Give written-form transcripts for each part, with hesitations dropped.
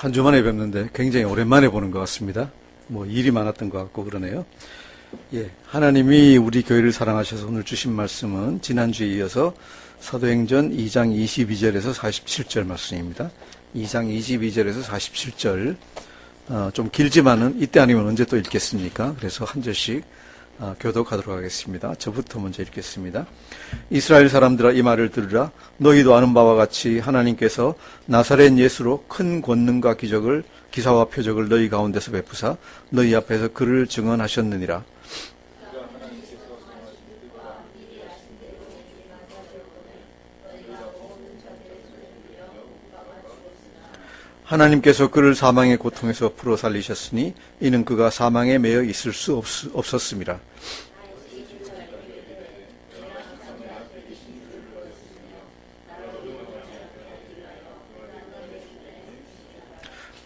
한 주 만에 뵙는데 굉장히 오랜만에 보는 것 같습니다. 일이 많았던 것 같고 그러네요. 하나님이 우리 교회를 사랑하셔서 오늘 주신 말씀은 지난주에 이어서 사도행전 2장 22절에서 47절 말씀입니다. 2장 22절에서 47절, 좀 길지만은 이때 아니면 언제 또 읽겠습니까? 그래서 한 절씩 교독하도록 하겠습니다. 저부터 먼저 읽겠습니다. 이스라엘 사람들아, 이 말을 들으라. 너희도 아는 바와 같이 하나님께서 나사렛 예수로 큰 권능과 기사와 표적을 너희 가운데서 베푸사 너희 앞에서 그를 증언하셨느니라. 하나님께서 그를 사망의 고통에서 풀어 살리셨으니 이는 그가 사망에 매여 있을 수 없었습니다.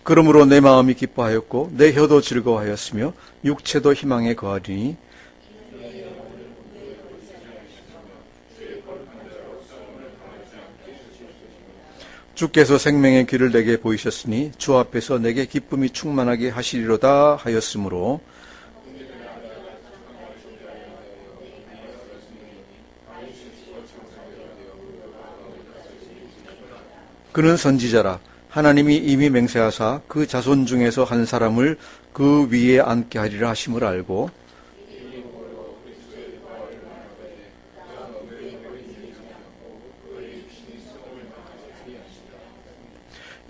그러므로 내 마음이 기뻐하였고 내 혀도 즐거워하였으며 육체도 희망에 거하리니 주께서 생명의 길을 내게 보이셨으니 주 앞에서 내게 기쁨이 충만하게 하시리로다 하였으므로 그는 선지자라. 하나님이 이미 맹세하사 그 자손 중에서 한 사람을 그 위에 앉게 하리라 하심을 알고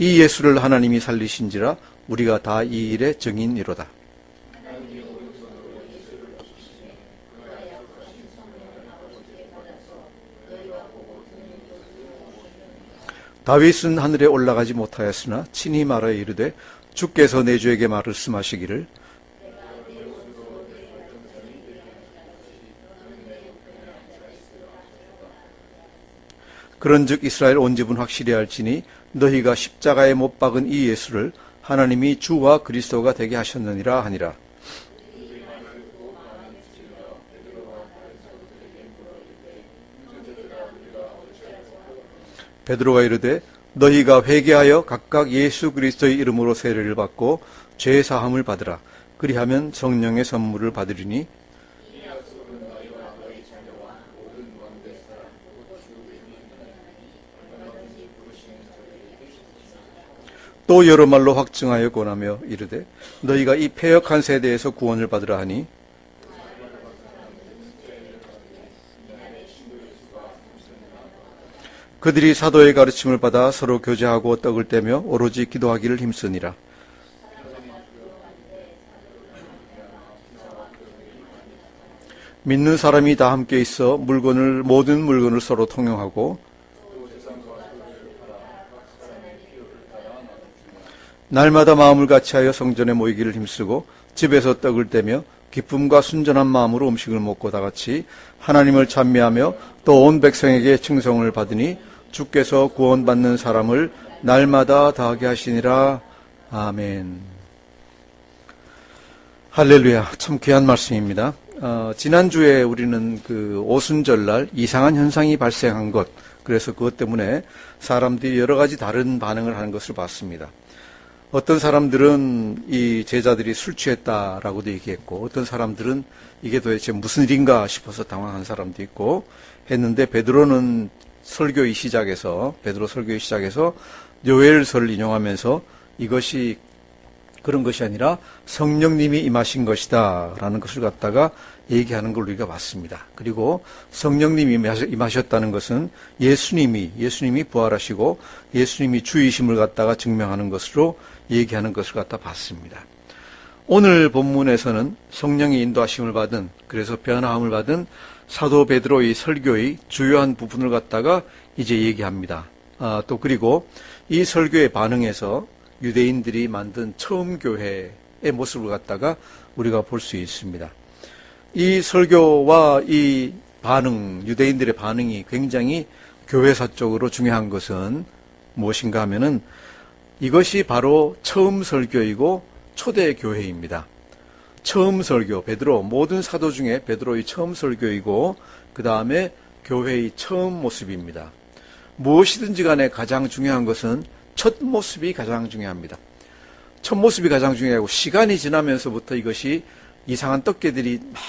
이 예수를 하나님이 살리신지라 우리가 다 이 일의 증인이로다. 다윗은 하늘에 올라가지 못하였으나 친히 말하여 이르되 주께서 내 주에게 말씀하시기를 그런즉 이스라엘 온 집은 확실히 알지니 너희가 십자가에 못 박은 이 예수를 하나님이 주와 그리스도가 되게 하셨느니라 하니라. 베드로가 이르되 너희가 회개하여 각각 예수 그리스도의 이름으로 세례를 받고 죄 사함을 받으라. 그리하면 성령의 선물을 받으리니 또 여러 말로 확증하여 권하며 이르되 너희가 이 패역한 세대에서 구원을 받으라 하니 그들이 사도의 가르침을 받아 서로 교제하고 떡을 떼며 오로지 기도하기를 힘쓰니라. 믿는 사람이 다 함께 있어 모든 물건을 서로 통용하고 날마다 마음을 같이하여 성전에 모이기를 힘쓰고 집에서 떡을 떼며 기쁨과 순전한 마음으로 음식을 먹고 다같이 하나님을 찬미하며 또 온 백성에게 칭송을 받으니 주께서 구원받는 사람을 날마다 다하게 하시니라. 아멘. 할렐루야. 참 귀한 말씀입니다. 지난주에 우리는 그 오순절날 이상한 현상이 발생한 것, 그래서 그것 때문에 사람들이 여러 가지 다른 반응을 하는 것을 봤습니다. 어떤 사람들은 이 제자들이 술 취했다라고도 얘기했고, 어떤 사람들은 이게 도대체 무슨 일인가 싶어서 당황한 사람도 있고 했는데, 베드로 설교의 시작에서 요엘서를 인용하면서 이것이 그런 것이 아니라 성령님이 임하신 것이다 라는 것을 갖다가 얘기하는 걸 우리가 봤습니다. 그리고 성령님이 임하셨다는 것은 예수님이 부활하시고 예수님이 주이심을 갖다가 증명하는 것으로 얘기하는 것을 갖다 봤습니다. 오늘 본문에서는 성령의 인도하심을 받은, 그래서 변화함을 받은 사도 베드로의 설교의 주요한 부분을 갖다가 이제 얘기합니다. 또 그리고 이 설교의 반응에서 유대인들이 만든 처음 교회의 모습을 갖다가 우리가 볼 수 있습니다. 이 설교와 이 반응, 유대인들의 반응이 굉장히 교회사적으로 중요한 것은 무엇인가 하면은 이것이 바로 처음 설교이고 초대 교회입니다. 처음 설교, 모든 사도 중에 베드로의 처음 설교이고 그 다음에 교회의 처음 모습입니다. 무엇이든지 간에 가장 중요한 것은 첫 모습이 가장 중요합니다. 첫 모습이 가장 중요하고 시간이 지나면서부터 이것이 이상한 떡개들이 막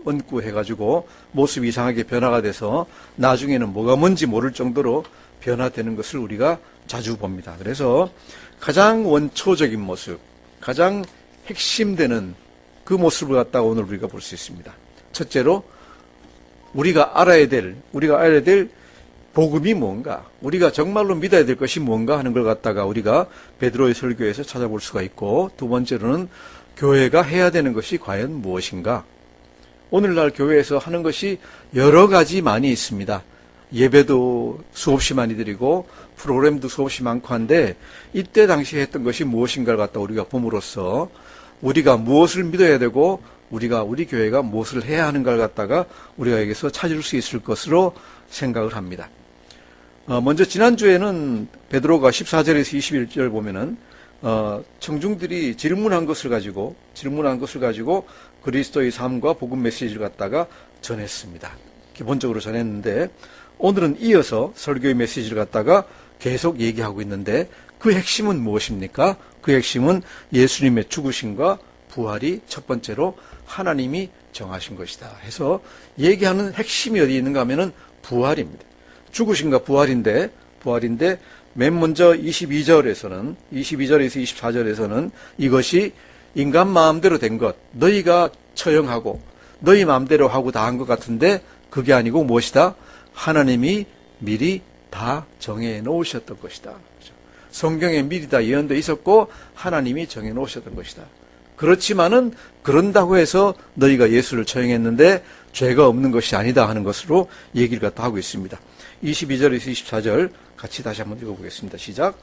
얹고 해가지고 모습이 이상하게 변화가 돼서 나중에는 뭐가 뭔지 모를 정도로 변화되는 것을 우리가 자주 봅니다. 그래서 가장 원초적인 모습, 가장 핵심되는 그 모습을 갖다가 오늘 우리가 볼 수 있습니다. 첫째로 우리가 알아야 될 복음이 뭔가, 우리가 정말로 믿어야 될 것이 뭔가 하는 걸 갖다가 우리가 베드로의 설교에서 찾아볼 수가 있고, 두 번째로는 교회가 해야 되는 것이 과연 무엇인가. 오늘날 교회에서 하는 것이 여러 가지 많이 있습니다. 예배도 수없이 많이 드리고 프로그램도 수없이 많고 한데, 이때 당시에 했던 것이 무엇인가를 갖다 우리가 봄으로써 우리가 무엇을 믿어야 되고 우리 교회가 무엇을 해야 하는가를 갖다가 우리가 여기서 찾을 수 있을 것으로 생각을 합니다. 먼저 지난주에는 베드로가 14절에서 21절 보면은 청중들이 질문한 것을 가지고 그리스도의 삶과 복음 메시지를 갖다가 전했습니다. 기본적으로 전했는데, 오늘은 이어서 설교의 메시지를 갖다가 계속 얘기하고 있는데, 그 핵심은 무엇입니까? 그 핵심은 예수님의 죽으심과 부활이 첫 번째로 하나님이 정하신 것이다 해서 얘기하는 핵심이 어디 있는가 하면은 부활입니다. 죽으심과 부활인데 맨 먼저 22절에서 24절에서는 이것이 인간 마음대로 된 것, 너희가 처형하고 너희 마음대로 하고 다 한 것 같은데 그게 아니고 무엇이다? 하나님이 미리 다 정해 놓으셨던 것이다. 성경에 미리 다 예언되어 있었고 하나님이 정해 놓으셨던 것이다. 그렇지만은 그런다고 해서 너희가 예수를 처형했는데 죄가 없는 것이 아니다 하는 것으로 얘기를 갖다 하고 있습니다. 22절에서 24절 같이 다시 한번 읽어보겠습니다. 시작.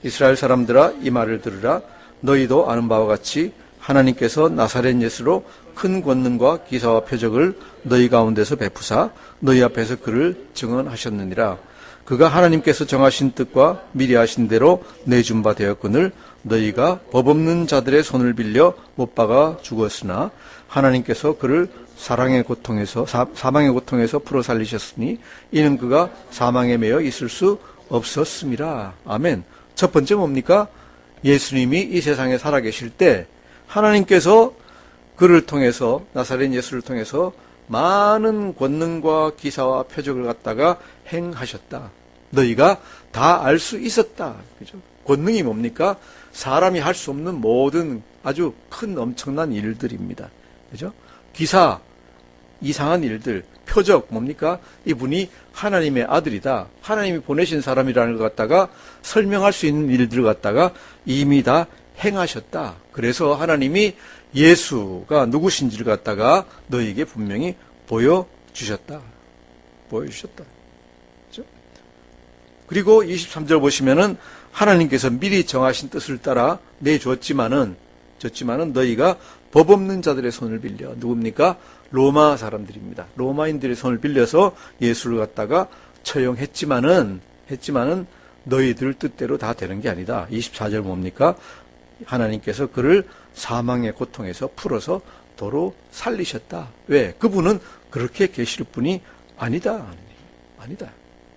이스라엘 사람들아, 이 말을 들으라. 너희도 아는 바와 같이 하나님께서 나사렛 예수로 큰 권능과 기사와 표적을 너희 가운데서 베푸사 너희 앞에서 그를 증언하셨느니라. 그가 하나님께서 정하신 뜻과 미리 하신 대로 내준 바 되었거늘 너희가 법 없는 자들의 손을 빌려 못 박아 죽었으나 하나님께서 그를 사망의 고통에서 풀어 살리셨으니 이는 그가 사망에 매여 있을 수 없었음이라. 아멘. 첫 번째 뭡니까? 예수님이 이 세상에 살아계실 때 하나님께서 그를 통해서, 나사렛 예수를 통해서 많은 권능과 기사와 표적을 갖다가 행하셨다. 너희가 다 알 수 있었다. 그죠? 권능이 뭡니까? 사람이 할 수 없는 모든 아주 큰 엄청난 일들입니다. 그죠? 기사, 이상한 일들, 표적 뭡니까? 이분이 하나님의 아들이다. 하나님이 보내신 사람이라는 것 갖다가 설명할 수 있는 일들을 갖다가 이미 다 행하셨다. 그래서 하나님이 예수가 누구신지를 갖다가 너희에게 분명히 보여주셨다. 그렇죠? 그리고 23절 보시면은 하나님께서 미리 정하신 뜻을 따라 내줬지만은 너희가 법 없는 자들의 손을 빌려, 누굽니까? 로마 사람들입니다. 로마인들의 손을 빌려서 예수를 갖다가 처형했지만은 너희들 뜻대로 다 되는 게 아니다. 24절 뭡니까? 하나님께서 그를 사망의 고통에서 풀어서 도로 살리셨다. 왜? 그분은 그렇게 계실 분이 아니다.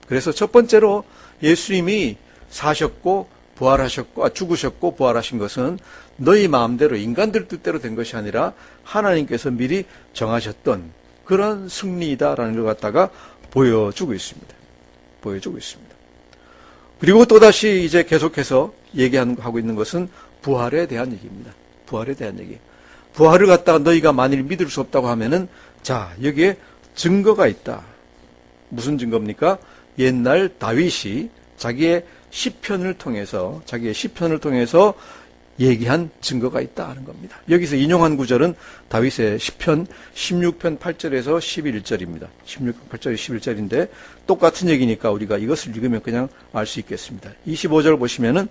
그래서 첫 번째로 예수님이 사셨고 부활하셨고 죽으셨고 부활하신 것은 너희 마음대로 인간들 뜻대로 된 것이 아니라 하나님께서 미리 정하셨던 그런 승리이다라는 걸 갖다가 보여주고 있습니다. 그리고 또다시 이제 계속해서 얘기하고 있는 것은 부활에 대한 얘기입니다. 부활을 갖다가 너희가 만일 믿을 수 없다고 하면은, 자, 여기에 증거가 있다. 무슨 증거입니까? 옛날 다윗이 자기의 시편을 통해서 얘기한 증거가 있다 하는 겁니다. 여기서 인용한 구절은 다윗의 시편 16편 8절에서 11절입니다. 16편 8절에서 11절인데 똑같은 얘기니까 우리가 이것을 읽으면 그냥 알 수 있겠습니다. 25절 보시면은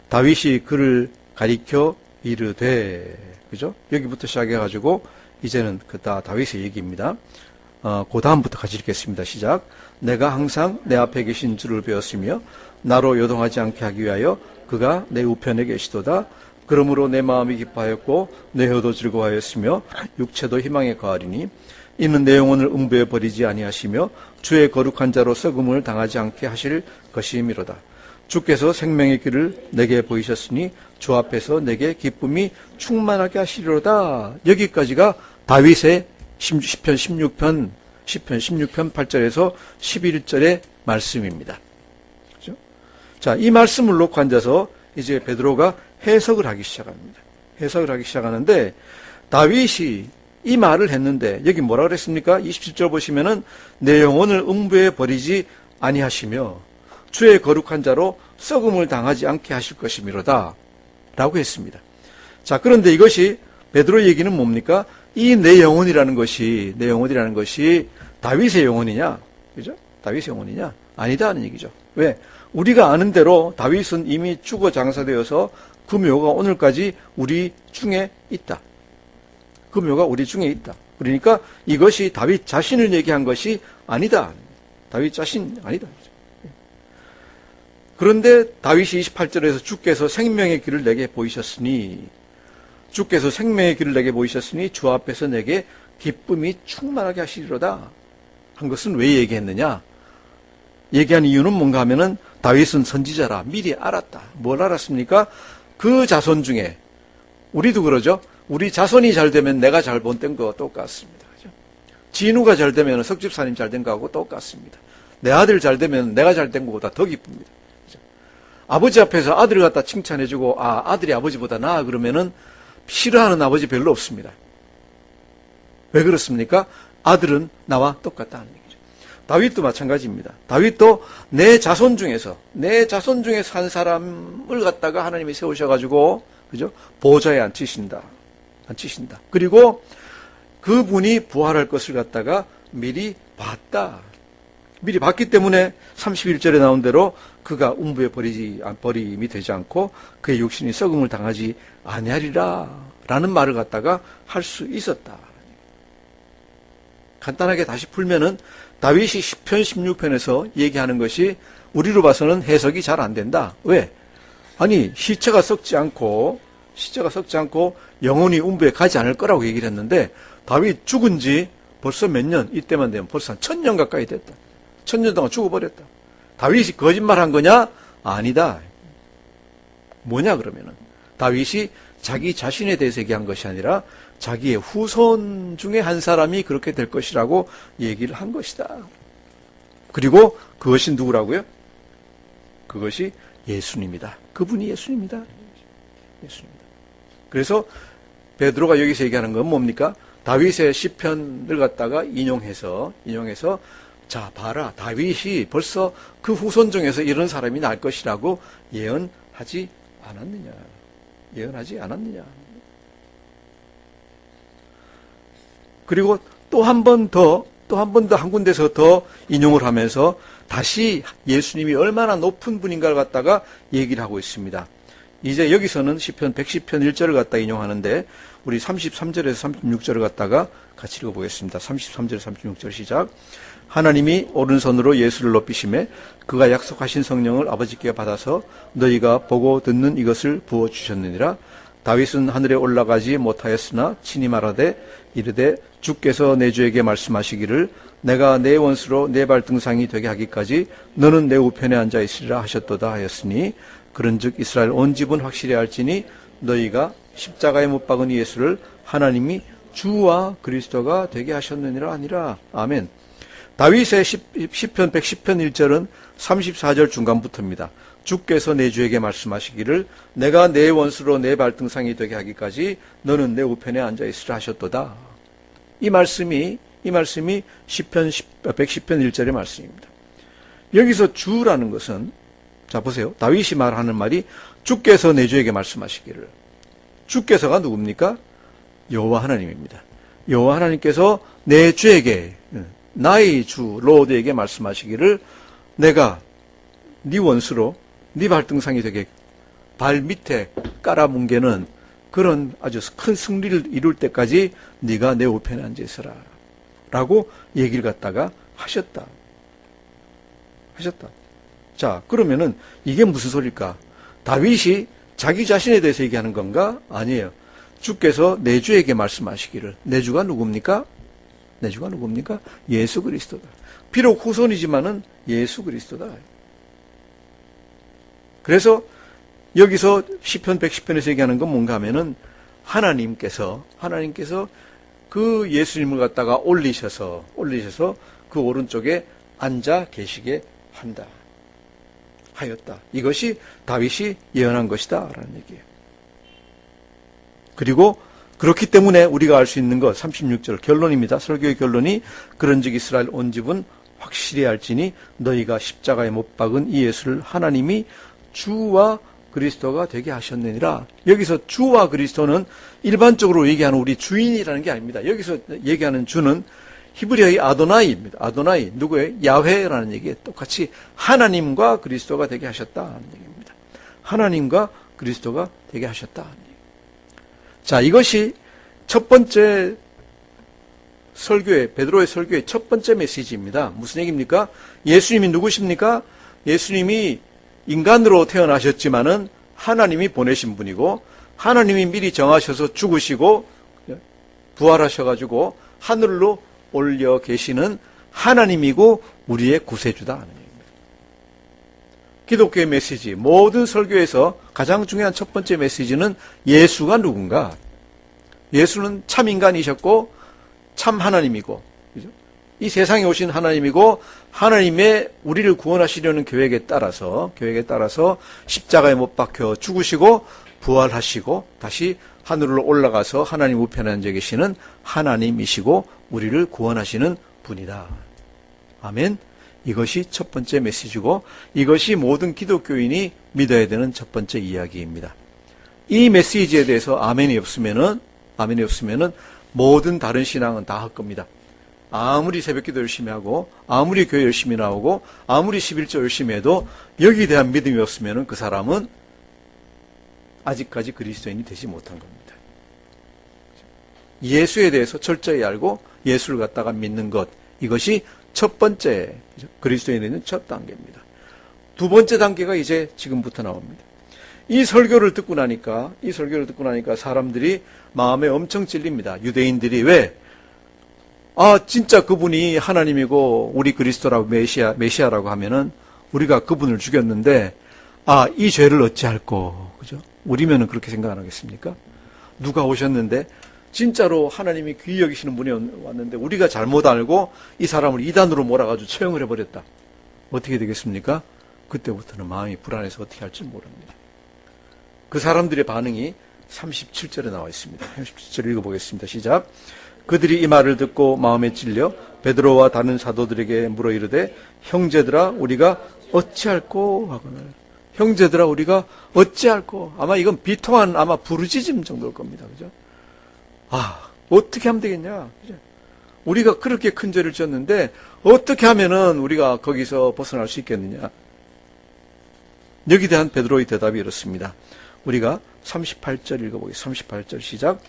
다윗이 그를 가리켜 이르되, 그죠? 여기부터 시작해가지고 이제는 다 다윗의 얘기입니다. 그 다음부터 같이 읽겠습니다. 시작. 내가 항상 내 앞에 계신 줄을 배웠으며 나로 요동하지 않게 하기 위하여 그가 내 우편에 계시도다. 그러므로 내 마음이 기뻐하였고 내 혀도 즐거워하였으며 육체도 희망에 거하리니 이는 내 영혼을 음부에 버리지 아니하시며 주의 거룩한 자로 썩음을 당하지 않게 하실 것임이로다. 주께서 생명의 길을 내게 보이셨으니 주 앞에서 내게 기쁨이 충만하게 하시리로다. 여기까지가 다윗의 시편 16편 8절에서 11절의 말씀입니다. 그렇죠? 자, 이 말씀을 놓고 앉아서 이제 베드로가 해석을 하기 시작합니다. 해석을 하기 시작하는데 다윗이 이 말을 했는데 여기 뭐라 그랬습니까? 27절 보시면은 내 영혼을 음부에 버리지 아니하시며 주의 거룩한 자로 썩음을 당하지 않게 하실 것이미로다 라고 했습니다. 자, 그런데 이것이 베드로 얘기는 뭡니까? 이 내 영혼이라는 것이 다윗의 영혼이냐? 그죠? 다윗의 영혼이냐? 아니다 하는 얘기죠. 왜? 우리가 아는 대로 다윗은 이미 죽어 장사되어서 그 묘가 오늘까지 우리 중에 있다. 그 묘가 우리 중에 있다. 그러니까 이것이 다윗 자신을 얘기한 것이 아니다. 다윗 자신 아니다. 그런데 다윗이 28절에서 주께서 생명의 길을 내게 보이셨으니 주 앞에서 내게 기쁨이 충만하게 하시리로다 한 것은 왜 얘기했느냐? 얘기한 이유는 뭔가 하면은 다윗은 선지자라 미리 알았다. 뭘 알았습니까? 그 자손 중에 우리도 그러죠. 우리 자손이 잘 되면 내가 잘 본된 거 똑같습니다. 그죠? 진우가 잘 되면 석집사님 잘 된 거하고 똑같습니다. 내 아들 잘 되면 내가 잘 된 것보다 더 기쁩니다. 그죠? 아버지 앞에서 아들을 갖다 칭찬해주고 아들이 아버지보다 나아 그러면은 싫어하는 아버지 별로 없습니다. 왜 그렇습니까? 아들은 나와 똑같다는 얘기죠. 다윗도 마찬가지입니다. 다윗도 내 자손 중에서 한 사람을 갖다가 하나님이 세우셔가지고 그죠? 보좌에 앉히신다. 그리고 그분이 부활할 것을 갖다가 미리 봤다. 미리 봤기 때문에 31절에 나온 대로 그가 음부에 버림이 되지 않고 그의 육신이 썩음을 당하지 아니하리라 라는 말을 갖다가 할 수 있었다. 간단하게 다시 풀면은 다윗이 10편 16편에서 얘기하는 것이 우리로 봐서는 해석이 잘 안 된다. 왜? 아니 시체가 썩지 않고 영혼이 음부에 가지 않을 거라고 얘기를 했는데 다윗 죽은 지 벌써 몇 년, 이때만 되면 벌써 한 1000년 가까이 됐다. 1000년 동안 죽어버렸다. 다윗이 거짓말한 거냐? 아니다. 뭐냐 그러면은 다윗이 자기 자신에 대해서 얘기한 것이 아니라 자기의 후손 중에 한 사람이 그렇게 될 것이라고 얘기를 한 것이다. 그리고 그것이 누구라고요? 그것이 예수님이다. 그분이 예수님이다. 예수님이다. 그래서 베드로가 여기서 얘기하는 건 뭡니까? 다윗의 시편을 갖다가 인용해서 자 봐라 다윗이 벌써 그 후손 중에서 이런 사람이 날 것이라고 예언하지 않았느냐. 그리고 또 한 번 더 한 군데서 더 인용을 하면서 다시 예수님이 얼마나 높은 분인가를 갖다가 얘기를 하고 있습니다. 이제 여기서는 시편 110편 1절을 갖다 인용하는데 우리 33절에서 36절을 갖다가 같이 읽어보겠습니다. 33절 36절 시작. 하나님이 오른손으로 예수를 높이시매 그가 약속하신 성령을 아버지께 받아서 너희가 보고 듣는 이것을 부어주셨느니라. 다윗은 하늘에 올라가지 못하였으나 친히 말하되 이르되 주께서 내 주에게 말씀하시기를 내가 내 원수로 내 발등상이 되게 하기까지 너는 내 우편에 앉아 있으리라 하셨도다 하였으니 그런즉 이스라엘 온 집은 확실히 알지니 너희가 십자가에 못 박은 예수를 하나님이 주와 그리스도가 되게 하셨느니라 아니라. 아멘. 다윗의 시편 110편 1절은 34절 중간부터입니다. 주께서 내 주에게 말씀하시기를 내가 내 원수로 내 발등상이 되게 하기까지 너는 내 우편에 앉아 있으라 하셨도다. 이 말씀이 시편 110편 1절의 말씀입니다. 여기서 주라는 것은 자 보세요. 다윗이 말하는 말이 주께서 내 주에게 말씀하시기를. 주께서가 누굽니까? 여호와 하나님입니다. 여호와 하나님께서 내 주에게 나의 주 로드에게 말씀하시기를 내가 네 원수로 네 발등상이 되게 발 밑에 깔아뭉개는 그런 아주 큰 승리를 이룰 때까지 네가 내 우편에 앉아 있어라 라고 얘기를 갖다가 하셨다. 자 그러면은 이게 무슨 소리일까? 다윗이 자기 자신에 대해서 얘기하는 건가? 아니에요. 주께서 내 주에게 말씀하시기를. 내 주가 누굽니까? 예수 그리스도다. 비록 후손이지만은 예수 그리스도다. 그래서 여기서 시편 110편에서 얘기하는 건 뭔가 하면은 하나님께서 그 예수님을 갖다가 올리셔서 그 오른쪽에 앉아 계시게 한다. 하였다. 이것이 다윗이 예언한 것이다. 라는 얘기예요. 그리고 그렇기 때문에 우리가 알 수 있는 것, 36절 결론입니다. 설교의 결론이 그런즉 이스라엘 온 집은 확실히 알지니 너희가 십자가에 못 박은 이 예수를 하나님이 주와 그리스도가 되게 하셨느니라. 여기서 주와 그리스도는 일반적으로 얘기하는 우리 주인이라는 게 아닙니다. 여기서 얘기하는 주는 히브리어의 아도나이입니다. 아도나이, 누구예요? 야훼라는 얘기에 똑같이 하나님과 그리스도가 되게 하셨다는 얘기입니다. 하나님과 그리스도가 되게 하셨다. 자, 이것이 첫 번째 설교의, 베드로의 설교의 첫 번째 메시지입니다. 무슨 얘기입니까? 예수님이 누구십니까? 예수님이 인간으로 태어나셨지만은 하나님이 보내신 분이고, 하나님이 미리 정하셔서 죽으시고, 부활하셔가지고, 하늘로 올려 계시는 하나님이고, 우리의 구세주다. 하는 얘기입니다. 기독교의 메시지, 모든 설교에서 가장 중요한 첫 번째 메시지는 예수가 누군가? 예수는 참 인간이셨고, 참 하나님이고, 그죠? 이 세상에 오신 하나님이고, 하나님의 우리를 구원하시려는 계획에 따라서 십자가에 못 박혀 죽으시고, 부활하시고, 다시 하늘로 올라가서 하나님 우편에 앉아 계시는 하나님이시고, 우리를 구원하시는 분이다. 아멘. 이것이 첫 번째 메시지고, 이것이 모든 기독교인이 믿어야 되는 첫 번째 이야기입니다. 이 메시지에 대해서 아멘이 없으면은 모든 다른 신앙은 다 헛겁니다. 아무리 새벽기도 열심히 하고, 아무리 교회 열심히 나오고, 아무리 11조 열심히 해도 여기에 대한 믿음이 없으면 그 사람은 아직까지 그리스도인이 되지 못한 겁니다. 예수에 대해서 철저히 알고 예수를 갖다가 믿는 것, 이것이 첫 번째 그리스도인이 되는 첫 단계입니다. 두 번째 단계가 이제 지금부터 나옵니다. 이 설교를 듣고 나니까 사람들이 마음에 엄청 찔립니다. 유대인들이 왜? 진짜 그분이 하나님이고 우리 그리스도라고 메시아라고 하면은 우리가 그분을 죽였는데 이 죄를 어찌할꼬, 그죠? 우리면은 그렇게 생각 안 하겠습니까? 누가 오셨는데 진짜로 하나님이 귀히 여기시는 분이 왔는데 우리가 잘못 알고 이 사람을 이단으로 몰아가지고 처형을 해버렸다. 어떻게 되겠습니까? 그때부터는 마음이 불안해서 어떻게 할지 모릅니다. 그 사람들의 반응이 37절에 나와 있습니다. 37절 읽어보겠습니다. 시작. 그들이 이 말을 듣고 마음에 찔려 베드로와 다른 사도들에게 물어 이르되 형제들아 우리가 어찌할꼬 하거늘. 형제들아 우리가 어찌할꼬. 아마 이건 비통한 부르짖음 정도일 겁니다. 그죠? 어떻게 하면 되겠냐? 그죠? 우리가 그렇게 큰 죄를 지었는데 어떻게 하면은 우리가 거기서 벗어날 수 있겠느냐? 여기에 대한 베드로의 대답이 이렇습니다. 우리가 38절 읽어보겠습니다. 38절 시작.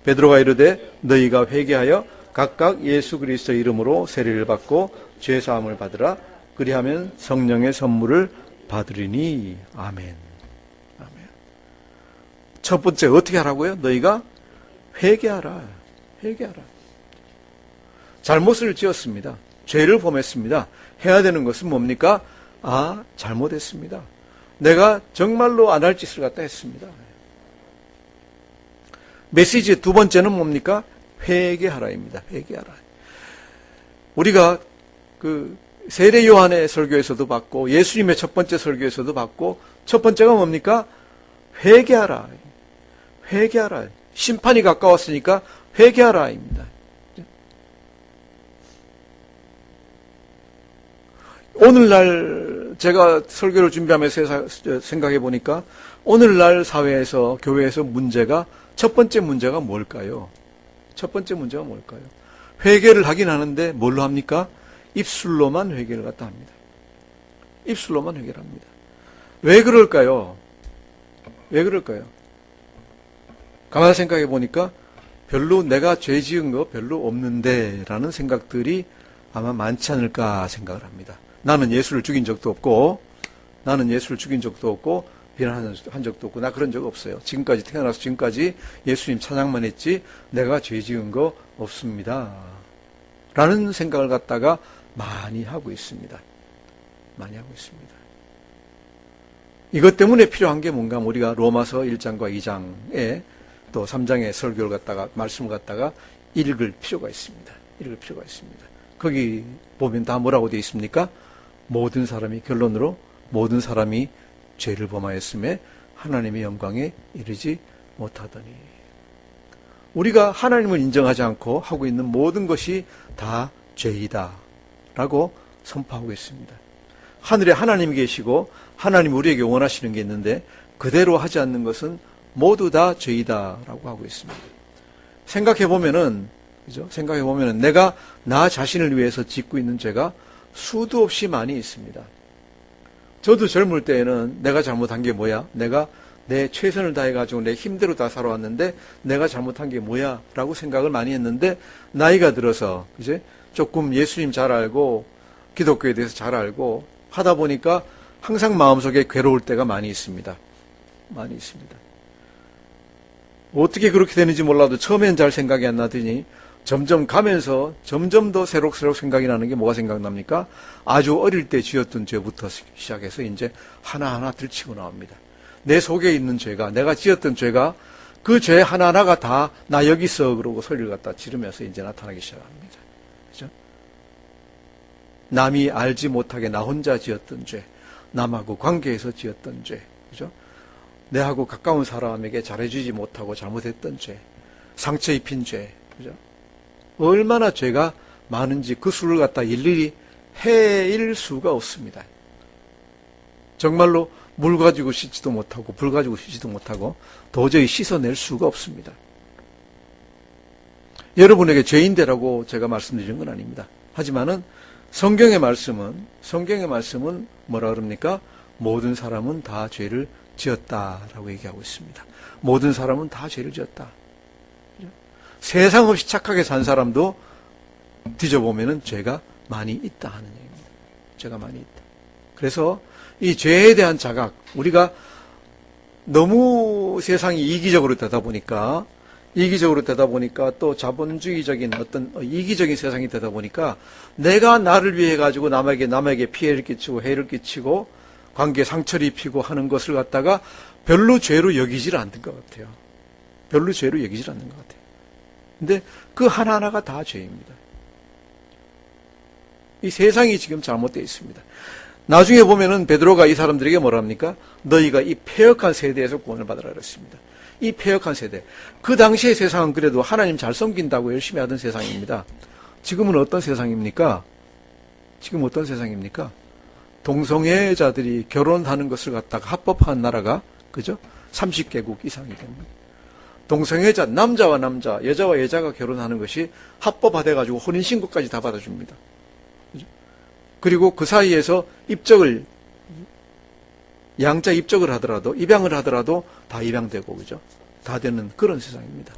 베드로가 이르되 너희가 회개하여 각각 예수 그리스도의 이름으로 세례를 받고 죄사함을 받으라. 그리하면 성령의 선물을 받으리니. 아멘. 아멘. 첫 번째 어떻게 하라고요? 너희가 회개하라. 잘못을 지었습니다. 죄를 범했습니다. 해야 되는 것은 뭡니까? 잘못했습니다. 내가 정말로 안 할 짓을 갖다 했습니다. 메시지의 두 번째는 뭡니까? 회개하라입니다. 회개하라. 우리가 세례 요한의 설교에서도 봤고 예수님의 첫 번째 설교에서도 봤고 첫 번째가 뭡니까? 회개하라. 심판이 가까웠으니까 회개하라입니다. 오늘날 제가 설교를 준비하면서 생각해 보니까 오늘날 사회에서 교회에서 첫 번째 문제가 뭘까요? 회개를 하긴 하는데 뭘로 합니까? 입술로만 회개를 갖다 합니다. 입술로만 회개를 합니다. 왜 그럴까요? 가만히 생각해 보니까 별로 내가 죄 지은 거 별로 없는데 라는 생각들이 아마 많지 않을까 생각을 합니다. 나는 예수를 죽인 적도 없고 비난한 적도 없고 나 그런 적 없어요. 태어나서 지금까지 예수님 찬양만 했지 내가 죄 지은 거 없습니다. 라는 생각을 갖다가 많이 하고 있습니다. 이것 때문에 필요한 게 뭔가 우리가 로마서 1장과 2장에 또 3장의 설교를 갖다가 말씀을 갖다가 읽을 필요가 있습니다. 읽을 필요가 있습니다. 거기 보면 다 뭐라고 되어 있습니까? 모든 사람이 결론으로 모든 사람이 죄를 범하였음에 하나님의 영광에 이르지 못하더니 우리가 하나님을 인정하지 않고 하고 있는 모든 것이 다 죄이다 라고 선포하고 있습니다. 하늘에 하나님이 계시고 하나님 우리에게 원하시는 게 있는데 그대로 하지 않는 것은 모두 다 죄이다 라고 하고 있습니다. 생각해보면은 그죠? 생각해보면은 내가 나 자신을 위해서 짓고 있는 죄가 수도 없이 많이 있습니다. 저도 젊을 때에는 내가 잘못한 게 뭐야? 내가 내 최선을 다해가지고 내 힘대로 다 살아왔는데 내가 잘못한 게 뭐야? 라고 생각을 많이 했는데 나이가 들어서 이제 조금 예수님 잘 알고 기독교에 대해서 잘 알고 하다 보니까 항상 마음속에 괴로울 때가 많이 있습니다. 많이 있습니다. 어떻게 그렇게 되는지 몰라도 처음엔 잘 생각이 안 나더니 점점 가면서 점점 더 새록새록 생각이 나는 게 뭐가 생각납니까? 아주 어릴 때 지었던 죄부터 시작해서 이제 하나하나 들치고 나옵니다. 내 속에 있는 죄가, 내가 지었던 죄가 그 죄 하나하나가 다 나 여기 있어 그러고 소리를 갖다 지르면서 이제 나타나기 시작합니다. 그죠? 남이 알지 못하게 나 혼자 지었던 죄, 남하고 관계에서 지었던 죄, 그죠? 내하고 가까운 사람에게 잘해주지 못하고 잘못했던 죄, 상처 입힌 죄, 그죠? 얼마나 죄가 많은지 그 수를 갖다 일일이 헤일 수가 없습니다. 정말로 물 가지고 씻지도 못하고 불 가지고 씻지도 못하고 도저히 씻어낼 수가 없습니다. 여러분에게 죄인되라고 제가 말씀드리는 건 아닙니다. 하지만은 성경의 말씀은 뭐라 그럽니까? 모든 사람은 다 죄를 지었다라고 얘기하고 있습니다. 모든 사람은 다 죄를 지었다. 세상 없이 착하게 산 사람도 뒤져보면은 죄가 많이 있다 하는 얘기입니다. 죄가 많이 있다. 그래서 이 죄에 대한 자각, 우리가 너무 세상이 이기적으로 되다 보니까 또 자본주의적인 어떤 이기적인 세상이 되다 보니까 내가 나를 위해 가지고 남에게 피해를 끼치고 해를 끼치고 관계에 상처를 입히고 하는 것을 갖다가 별로 죄로 여기질 않는 것 같아요. 별로 죄로 여기질 않는 것 같아요. 근데 그 하나하나가 다 죄입니다. 이 세상이 지금 잘못되어 있습니다. 나중에 보면은 베드로가 이 사람들에게 뭐라 합니까? 너희가 이 패역한 세대에서 구원을 받으라 그랬습니다. 이 패역한 세대. 그 당시의 세상은 그래도 하나님 잘 섬긴다고 열심히 하던 세상입니다. 지금은 어떤 세상입니까? 지금 어떤 세상입니까? 동성애자들이 결혼하는 것을 갖다가 합법화한 나라가 그죠? 30개국 이상이 됩니다. 동성애자, 남자와 남자, 여자와 여자가 결혼하는 것이 합법화돼가지고 혼인신고까지 다 받아줍니다. 그리고 그 사이에서 양자 입적을 하더라도, 입양을 하더라도 다 입양되고, 그죠? 다 되는 그런 세상입니다.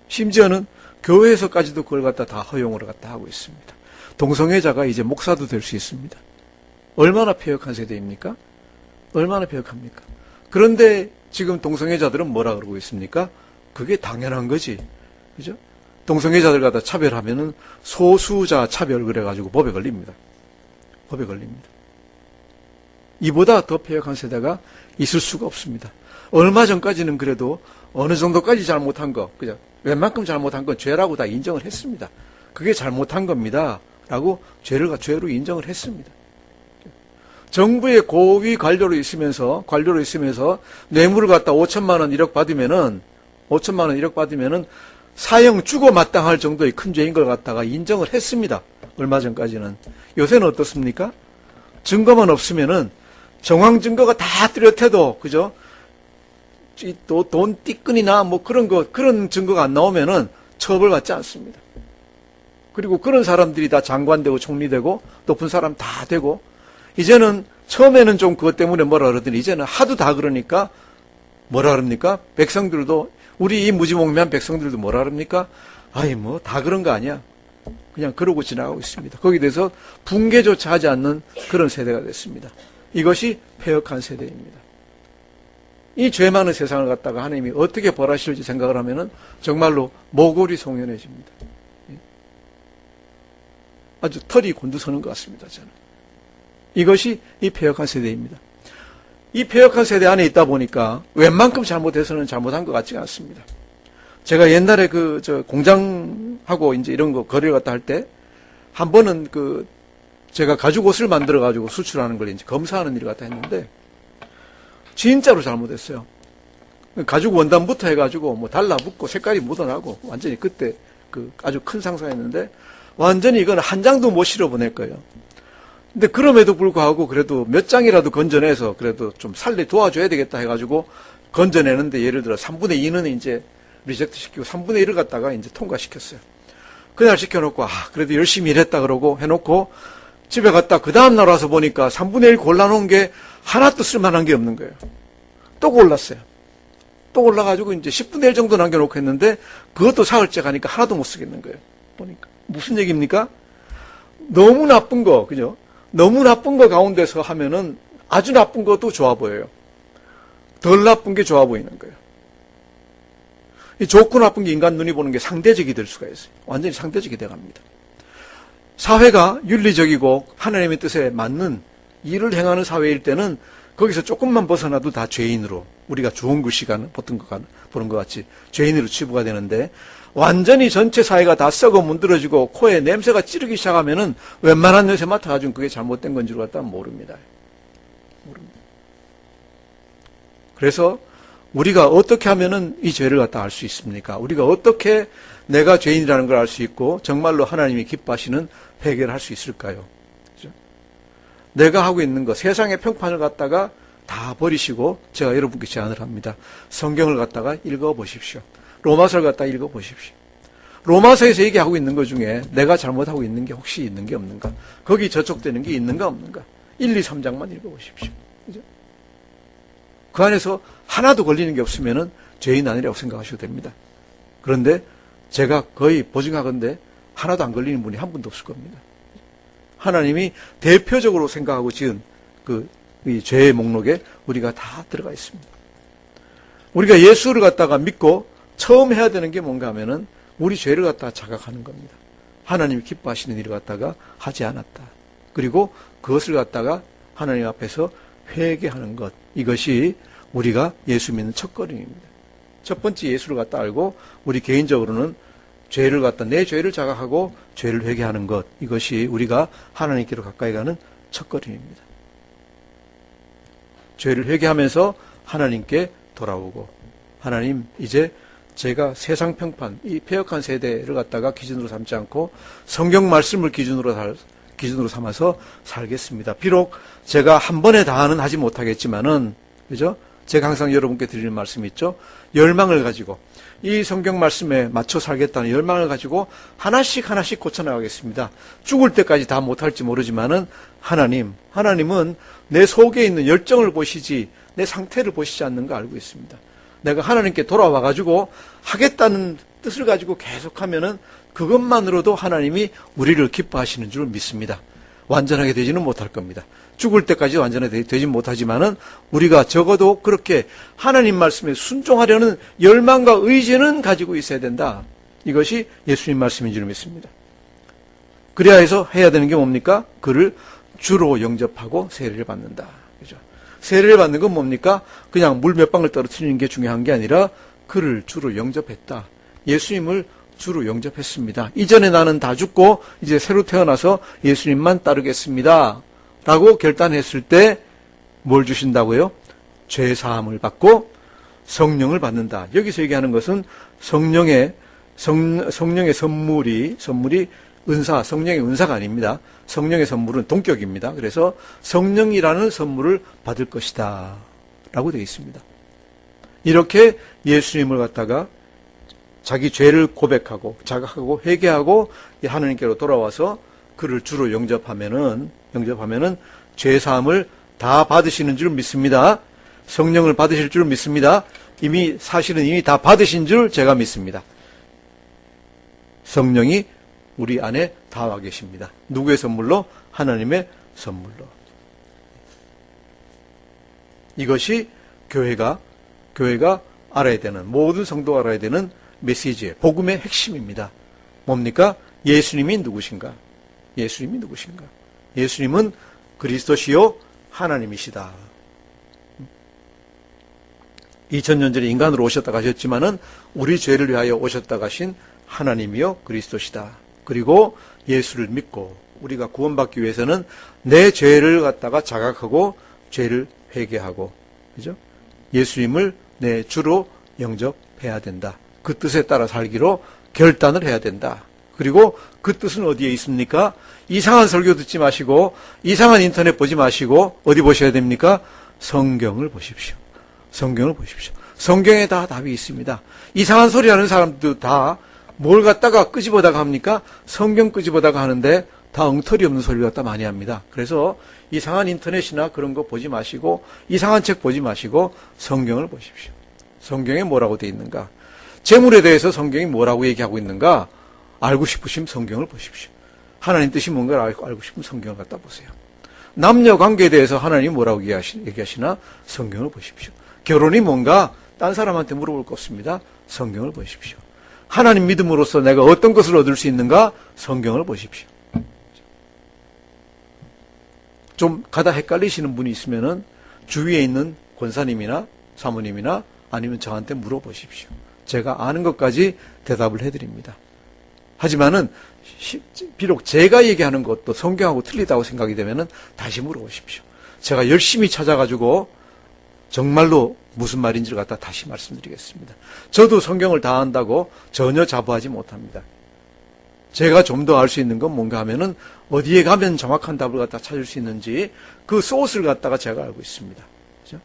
심지어는 교회에서까지도 그걸 갖다 다 허용을 갖다 하고 있습니다. 동성애자가 이제 목사도 될 수 있습니다. 얼마나 폐역한 세대입니까? 얼마나 폐역합니까? 그런데 지금 동성애자들은 뭐라 그러고 있습니까? 그게 당연한 거지. 그죠? 동성애자들 갖다 차별하면은 소수자 차별 그래가지고 법에 걸립니다. 법에 걸립니다. 이보다 더 폐역한 세대가 있을 수가 없습니다. 얼마 전까지는 그래도 어느 정도까지 잘못한 거, 그죠? 웬만큼 잘못한 건 죄라고 다 인정을 했습니다. 그게 잘못한 겁니다. 라고 죄로 인정을 했습니다. 정부의 고위 관료로 있으면서 뇌물을 갖다 5천만 원 1억 받으면은 사형 주고 마땅할 정도의 큰 죄인 걸 갖다가 인정을 했습니다. 얼마 전까지는. 요새는 어떻습니까? 증거만 없으면은 정황 증거가 다 뚜렷해도 그죠? 또 돈 띠끈이나 뭐 그런 증거가 안 나오면은 처벌받지 않습니다. 그리고 그런 사람들이 다 장관 되고 총리 되고 높은 사람 다 되고 이제는 처음에는 좀 그것 때문에 뭐라 그러더니 이제는 하도 다 그러니까 뭐라 그럽니까? 백성들도 우리 이 무지몽매한 백성들도 뭐라 그럽니까? 아이 뭐 다 그런 거 아니야. 그냥 그러고 지나가고 있습니다. 거기에 대해서 붕괴조차 하지 않는 그런 세대가 됐습니다. 이것이 폐역한 세대입니다. 이 죄 많은 세상을 갖다가 하나님이 어떻게 벌하실지 생각을 하면은 정말로 모골이 송연해집니다. 아주 털이 곤두서는 것 같습니다. 저는. 이것이 이 패역한 세대입니다. 이 패역한 세대 안에 있다 보니까 웬만큼 잘못해서는 잘못한 것 같지가 않습니다. 제가 옛날에 공장하고 이제 이런 거 거래를 갖다 할 때 한 번은 제가 가죽 옷을 만들어 가지고 수출하는 걸 이제 검사하는 일을 갖다 했는데 진짜로 잘못했어요. 가죽 원단부터 해가지고 뭐 달라붙고 색깔이 묻어나고 완전히 그때 아주 큰 상상했는데 완전히 이건 한 장도 못 실어 보낼 거예요. 근데 그럼에도 불구하고 그래도 몇 장이라도 건져내서 그래도 좀 살리 도와줘야 되겠다 해가지고 건져내는데 예를 들어 3분의 2는 이제 리젝트 시키고 3분의 1을 갖다가 이제 통과시켰어요. 그날 시켜놓고 그래도 열심히 일했다 그러고 해놓고 집에 갔다 그 다음날 와서 보니까 3분의 1 골라놓은 게 하나도 쓸만한 게 없는 거예요. 또 골랐어요. 또 골라가지고 이제 10분의 1 정도 남겨놓고 했는데 그것도 사흘째 가니까 하나도 못 쓰겠는 거예요. 보니까. 무슨 얘기입니까? 너무 나쁜 거, 그죠? 너무 나쁜 거 가운데서 하면은 아주 나쁜 것도 좋아 보여요. 덜 나쁜 게 좋아 보이는 거예요. 이 좋고 나쁜 게 인간 눈이 보는 게 상대적이 될 수가 있어요. 완전히 상대적이 돼갑니다. 사회가 윤리적이고 하나님의 뜻에 맞는 일을 행하는 사회일 때는 거기서 조금만 벗어나도 다 죄인으로 우리가 좋은 글씨가 보는 것 같이 죄인으로 치부가 되는데 완전히 전체 사회가 다 썩어 문드러지고 코에 냄새가 찌르기 시작하면은 웬만한 냄새 맡아가지고 그게 잘못된 건지를 갖다 모릅니다. 그래서 우리가 어떻게 하면은 이 죄를 갖다 알 수 있습니까? 우리가 어떻게 내가 죄인이라는 걸 알 수 있고 정말로 하나님이 기뻐하시는 회개를 할 수 있을까요? 그렇죠? 내가 하고 있는 거 세상의 평판을 갖다가 다 버리시고 제가 여러분께 제안을 합니다. 성경을 갖다가 읽어보십시오. 로마서를 갖다가 읽어보십시오. 로마서에서 얘기하고 있는 것 중에 내가 잘못하고 있는 게 혹시 있는 게 없는가? 거기 저촉되는 게 있는가 없는가? 1, 2, 3장만 읽어보십시오. 그죠? 그 안에서 하나도 걸리는 게 없으면은 죄인 아니라고 생각하셔도 됩니다. 그런데 제가 거의 보증하건대 하나도 안 걸리는 분이 한 분도 없을 겁니다. 하나님이 대표적으로 생각하고 지은 이 죄의 목록에 우리가 다 들어가 있습니다. 우리가 예수를 갖다가 믿고 처음 해야 되는 게 뭔가 하면은 우리 죄를 갖다가 자각하는 겁니다. 하나님이 기뻐하시는 일을 갖다가 하지 않았다. 그리고 그것을 갖다가 하나님 앞에서 회개하는 것. 이것이 우리가 예수 믿는 첫걸음입니다. 첫 번째 예수를 갖다 알고 우리 개인적으로는 죄를 갖다 내 죄를 자각하고 죄를 회개하는 것. 이것이 우리가 하나님께로 가까이 가는 첫걸음입니다. 죄를 회개하면서 하나님께 돌아오고 하나님 이제 제가 세상 평판 이 패역한 세대를 갖다가 기준으로 삼지 않고 성경 말씀을 기준으로 삼아서 살겠습니다. 비록 제가 한 번에 다는 하지 못하겠지만은 그죠? 제가 항상 여러분께 드리는 말씀이 있죠. 열망을 가지고 이 성경 말씀에 맞춰 살겠다는 열망을 가지고 하나씩 고쳐나가겠습니다. 죽을 때까지 다 못할지 모르지만은 하나님은 내 속에 있는 열정을 보시지 내 상태를 보시지 않는 거 알고 있습니다. 내가 하나님께 돌아와 가지고 하겠다는 뜻을 가지고 계속하면은 그것만으로도 하나님이 우리를 기뻐하시는 줄 믿습니다. 완전하게 되지는 못할 겁니다. 죽을 때까지 완전하게 되지 못하지만은 우리가 적어도 그렇게 하나님 말씀에 순종하려는 열망과 의지는 가지고 있어야 된다. 이것이 예수님 말씀인 줄 믿습니다. 그래야 해서 해야 되는 게 뭡니까? 그를 주로 영접하고 세례를 받는다. 그죠? 세례를 받는 건 뭡니까? 그냥 물 몇 방울 떨어뜨리는 게 중요한 게 아니라 그를 주로 영접했다. 예수님을 주로 영접했습니다. 이전에 나는 다 죽고 이제 새로 태어나서 예수님만 따르겠습니다. 라고 결단했을 때 뭘 주신다고요? 죄 사함을 받고 성령을 받는다. 여기서 얘기하는 것은 성령의 선물이 성령의 은사가 아닙니다. 성령의 선물은 동격입니다. 그래서 성령이라는 선물을 받을 것이다. 라고 되어 있습니다. 이렇게 예수님을 갖다가 자기 죄를 고백하고 자각하고 회개하고 하나님께로 돌아와서 그를 주로 영접하면은 죄 사함을 다 받으시는 줄 믿습니다. 성령을 받으실 줄 믿습니다. 사실은 이미 다 받으신 줄 제가 믿습니다. 성령이 우리 안에 다 와 계십니다. 누구의 선물로? 하나님의 선물로. 이것이 교회가 알아야 되는, 모든 성도가 알아야 되는 메시지의 복음의 핵심입니다. 뭡니까? 예수님이 누구신가? 예수님은 그리스도시요 하나님이시다. 2000년 전에 인간으로 오셨다 가셨지만은 우리 죄를 위하여 오셨다 가신 하나님이요 그리스도시다. 그리고 예수를 믿고 우리가 구원받기 위해서는 내 죄를 갖다가 자각하고 죄를 회개하고, 그죠? 예수님을 내 주로 영접해야 된다. 그 뜻에 따라 살기로 결단을 해야 된다. 그리고 그 뜻은 어디에 있습니까? 이상한 설교 듣지 마시고 이상한 인터넷 보지 마시고 어디 보셔야 됩니까? 성경을 보십시오. 성경을 보십시오. 성경에 다 답이 있습니다. 이상한 소리 하는 사람들도 다 뭘 갖다가 끄집어다가 합니까? 성경 끄집어다가 하는데 다 엉터리 없는 소리를 갖다 많이 합니다. 그래서 이상한 인터넷이나 그런 거 보지 마시고 이상한 책 보지 마시고 성경을 보십시오. 성경에 뭐라고 되어 있는가? 재물에 대해서 성경이 뭐라고 얘기하고 있는가? 알고 싶으시면 성경을 보십시오. 하나님 뜻이 뭔가를 알고 싶으면 성경을 갖다 보세요. 남녀 관계에 대해서 하나님이 뭐라고 얘기하시나? 성경을 보십시오. 결혼이 뭔가? 딴 사람한테 물어볼 거 없습니다. 성경을 보십시오. 하나님 믿음으로써 내가 어떤 것을 얻을 수 있는가? 성경을 보십시오. 좀 가다 헷갈리시는 분이 있으면은 주위에 있는 권사님이나 사모님이나 아니면 저한테 물어보십시오. 제가 아는 것까지 대답을 해드립니다. 하지만은 비록 제가 얘기하는 것도 성경하고 틀리다고 생각이 되면은 다시 물어보십시오. 제가 열심히 찾아가지고 정말로 무슨 말인지를 갖다 다시 말씀드리겠습니다. 저도 성경을 다 안다고 전혀 자부하지 못합니다. 제가 좀 더 알 수 있는 건 뭔가 하면은 어디에 가면 정확한 답을 갖다 찾을 수 있는지 그 소스를 갖다가 제가 알고 있습니다. 그렇죠?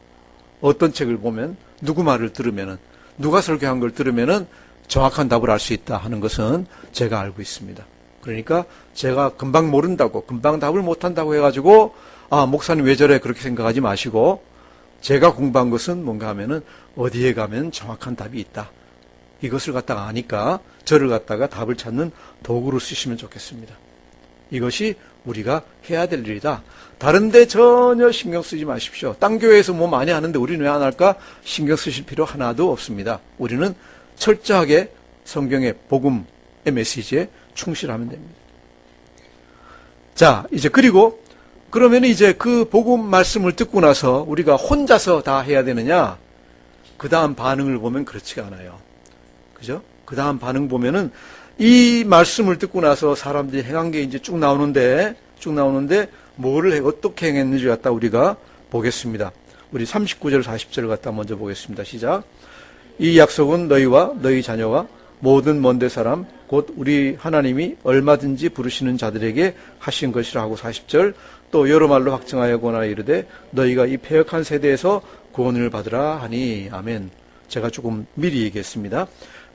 어떤 책을 보면 누구 말을 들으면은 누가 설교한 걸 들으면은 정확한 답을 알 수 있다 하는 것은 제가 알고 있습니다. 그러니까 제가 금방 모른다고 금방 답을 못한다고 해가지고 아 목사님 왜 저래 그렇게 생각하지 마시고 제가 공부한 것은 뭔가 하면은 어디에 가면 정확한 답이 있다. 이것을 갖다가 아니까 저를 갖다가 답을 찾는 도구로 쓰시면 좋겠습니다. 이것이 우리가 해야 될 일이다. 다른 데 전혀 신경 쓰지 마십시오. 딴 교회에서 뭐 많이 하는데 우리는 왜 안 할까? 신경 쓰실 필요 하나도 없습니다. 우리는 철저하게 성경의 복음의 메시지에 충실하면 됩니다. 자, 이제 그러면 이제 그 복음 말씀을 듣고 나서 우리가 혼자서 다 해야 되느냐? 그 다음 반응을 보면 그렇지가 않아요. 그죠? 그 다음 반응 보면은 이 말씀을 듣고 나서 사람들이 행한 게 이제 쭉 나오는데 어떻게 행했는지 갖다 우리가 보겠습니다. 우리 39절 40절을 갖다 먼저 보겠습니다. 시작. 이 약속은 너희와 너희 자녀와 모든 먼데 사람 곧 우리 하나님이 얼마든지 부르시는 자들에게 하신 것이라 하고 40절 또 여러 말로 확증하여 권하여 이르되 너희가 이 패역한 세대에서 구원을 받으라 하니 아멘. 제가 조금 미리 얘기했습니다.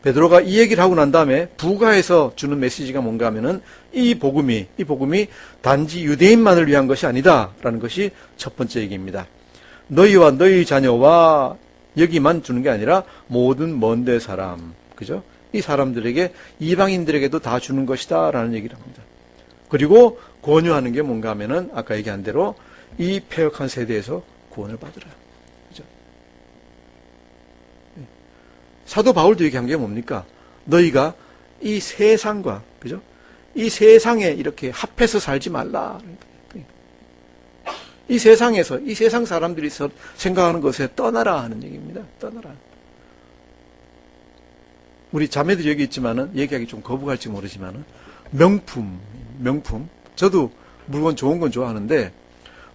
베드로가 이 얘기를 하고 난 다음에 부가해서 주는 메시지가 뭔가 하면은 이 복음이 단지 유대인만을 위한 것이 아니다라는 것이 첫 번째 얘기입니다. 너희와 너희 자녀와 여기만 주는 게 아니라 모든 먼데 사람, 그죠? 이 사람들에게 이방인들에게도 다 주는 것이다라는 얘기를 합니다. 그리고 권유하는 게 뭔가 하면은 아까 얘기한 대로 이 패역한 세대에서 구원을 받으라. 그죠? 사도 바울도 얘기한 게 뭡니까? 너희가 이 세상과, 그죠? 이 세상에 이렇게 합해서 살지 말라. 이 세상에서, 이 세상 사람들이 생각하는 것에 떠나라 하는 얘기입니다. 떠나라. 우리 자매들이 여기 있지만은, 얘기하기 좀 거부할지 모르지만은, 명품. 저도 물건 좋은 건 좋아하는데,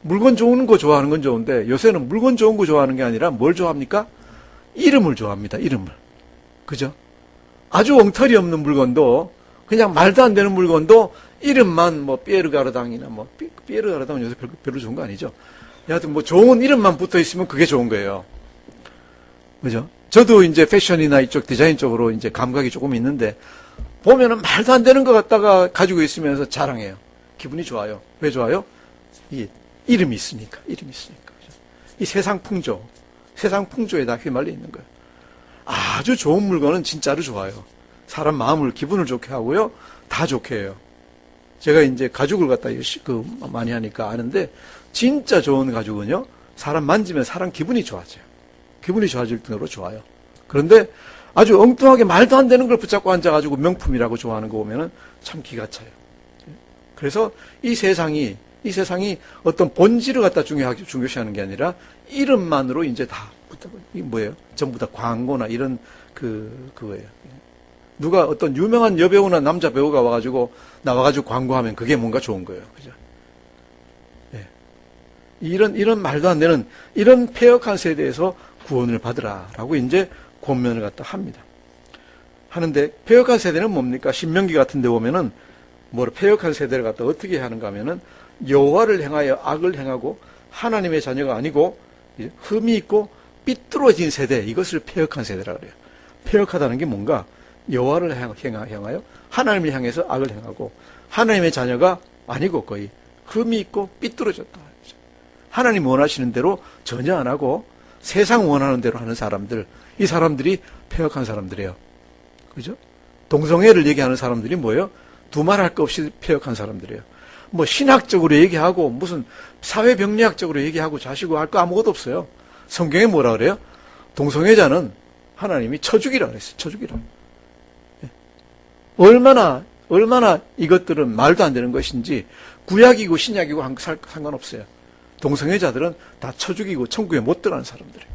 물건 좋은 거 좋아하는 건 좋은데, 요새는 물건 좋은 거 좋아하는 게 아니라 뭘 좋아합니까? 이름을 좋아합니다. 이름을. 그죠? 아주 엉터리 없는 물건도, 그냥 말도 안 되는 물건도, 이름만 뭐, 피에르가르당이나 뭐, 피에르가르당은 요새 별로 좋은 거 아니죠? 여하튼 뭐, 좋은 이름만 붙어 있으면 그게 좋은 거예요. 그죠? 저도 이제 패션이나 이쪽 디자인 쪽으로 이제 감각이 조금 있는데, 보면은 말도 안 되는 것 갖다가 가지고 있으면서 자랑해요. 기분이 좋아요. 왜 좋아요? 이 이름이 있으니까. 그죠? 이 세상 풍조에 다 휘말려 있는 거예요. 아주 좋은 물건은 진짜로 좋아요. 사람 마음을, 기분을 좋게 하고요. 다 좋게 해요. 제가 이제 가죽을 갖다 많이 하니까 아는데, 진짜 좋은 가죽은요, 사람 만지면 사람 기분이 좋아져요. 기분이 좋아질 정도로 좋아요. 그런데 아주 엉뚱하게 말도 안 되는 걸 붙잡고 앉아가지고 명품이라고 좋아하는 거 보면은 참 기가 차요. 그래서 이 세상이 이 세상이 어떤 본질을 갖다 중요시하는 게 아니라 이름만으로 이제 다, 이 뭐예요? 전부 다 광고나 이런 그거예요. 누가 어떤 유명한 여배우나 남자 배우가 나와가지고 광고하면 그게 뭔가 좋은 거예요. 그죠? 예. 이런 말도 안 되는, 이런 폐역한 세대에서 구원을 받으라라고 이제 권면을 갖다 합니다. 하는데, 폐역한 세대는 뭡니까? 신명기 같은 데 보면은, 폐역한 세대를 갖다 어떻게 하는가 하면은, 여호와를 향하여 악을 행하고, 하나님의 자녀가 아니고, 흠이 있고, 삐뚤어진 세대, 이것을 폐역한 세대라고 그래요. 폐역하다는 게 뭔가? 여호와를 향하여 하나님을 향해서 악을 행하고 하나님의 자녀가 아니고 거의 흠이 있고 삐뚤어졌다. 하나님 원하시는 대로 전혀 안 하고 세상 원하는 대로 하는 사람들, 이 사람들이 폐역한 사람들이에요. 그죠? 동성애를 얘기하는 사람들이 뭐예요? 두말할 것 없이 폐역한 사람들이에요. 신학적으로 얘기하고 무슨 사회병리학적으로 얘기하고 자시고 할 거 아무것도 없어요. 성경에 뭐라 그래요? 동성애자는 하나님이 쳐죽이라 그랬어요. 쳐죽이라. 얼마나 이것들은 말도 안 되는 것인지 구약이고 신약이고 상관없어요. 동성애자들은 다 쳐죽이고 천국에 못 들어가는 사람들이에요.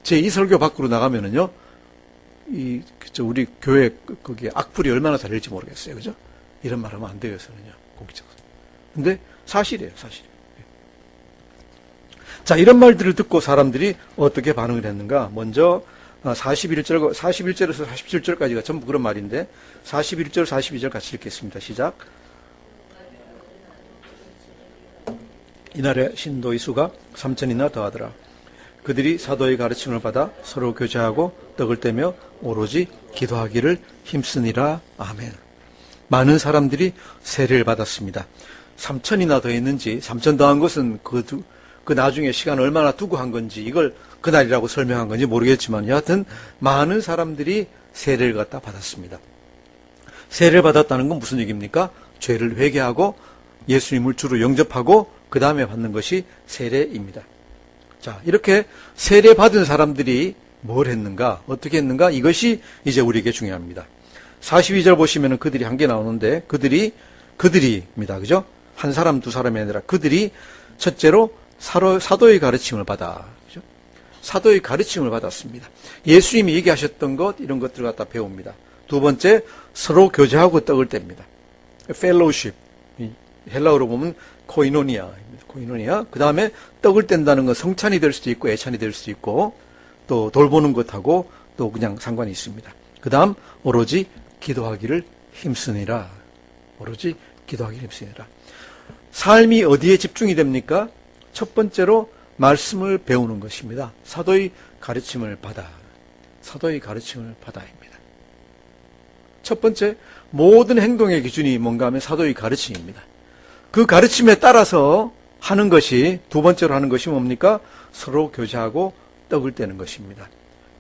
제 이 설교 밖으로 나가면은요, 우리 교회 거기에 악플이 얼마나 달릴지 모르겠어요. 그죠? 이런 말 하면 안 돼요, 저는요. 공기적으로. 근데 사실이에요, 사실. 자, 이런 말들을 듣고 사람들이 어떻게 반응을 했는가? 먼저 41절에서 47절까지가 전부 그런 말인데 41절, 42절 같이 읽겠습니다. 시작. 이날에 신도의 수가 3,000이나 더하더라. 그들이 사도의 가르침을 받아 서로 교제하고 떡을 떼며 오로지 기도하기를 힘쓰니라. 아멘. 많은 사람들이 세례를 받았습니다. 3,000이나 더했는지 3,000 더한 것은 그 나중에 시간 얼마나 두고 한 건지 이걸 그날이라고 설명한 건지 모르겠지만 여하튼 많은 사람들이 세례를 갖다 받았습니다. 세례를 받았다는 건 무슨 얘기입니까? 죄를 회개하고 예수님을 주로 영접하고 그 다음에 받는 것이 세례입니다. 자, 이렇게 세례 받은 사람들이 뭘 했는가? 어떻게 했는가? 이것이 이제 우리에게 중요합니다. 42절 보시면은 그들이 한 개 나오는데 그들이입니다. 그죠? 한 사람, 두 사람이 아니라 그들이 첫째로 사도의 가르침을 받아. 그죠? 사도의 가르침을 받았습니다. 예수님이 얘기하셨던 것, 이런 것들을 갖다 배웁니다. 두 번째, 서로 교제하고 떡을 뗍니다. 펠로우십. 헬라어로 보면 코이노니아입니다. 코이노니아. 그 다음에 떡을 뗀다는 건 성찬이 될 수도 있고 애찬이 될 수도 있고 또 돌보는 것하고 또 그냥 상관이 있습니다. 그 다음, 오로지 기도하기를 힘쓰니라. 오로지 기도하기를 힘쓰니라. 삶이 어디에 집중이 됩니까? 첫 번째로 말씀을 배우는 것입니다. 사도의 가르침을 받아. 사도의 가르침을 받아입니다. 첫 번째, 모든 행동의 기준이 뭔가 하면 사도의 가르침입니다. 그 가르침에 따라서 하는 것이, 두 번째로 하는 것이 뭡니까? 서로 교제하고 떡을 떼는 것입니다.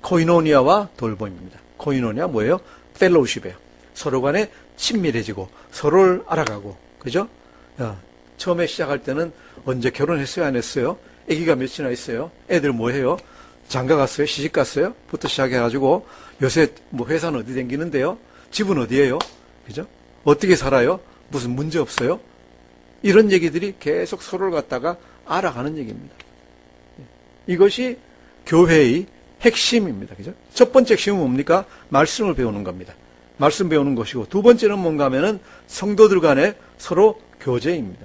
코이노니아와 돌봄입니다. 코이노니아 뭐예요? 펠로우십이에요. 서로 간에 친밀해지고 서로를 알아가고, 그죠? 처음에 시작할 때는 언제 결혼했어요? 안 했어요? 아기가 몇이나 있어요? 애들 뭐 해요? 장가 갔어요? 시집 갔어요? 부터 시작해가지고 요새 뭐 회사는 어디 다니는데요? 집은 어디예요? 그죠? 어떻게 살아요? 무슨 문제 없어요? 이런 얘기들이 계속 서로를 갖다가 알아가는 얘기입니다. 이것이 교회의 핵심입니다. 그죠? 첫 번째 핵심은 뭡니까? 말씀을 배우는 겁니다. 말씀 배우는 것이고, 두 번째는 뭔가 하면은 성도들 간에 서로 교제입니다.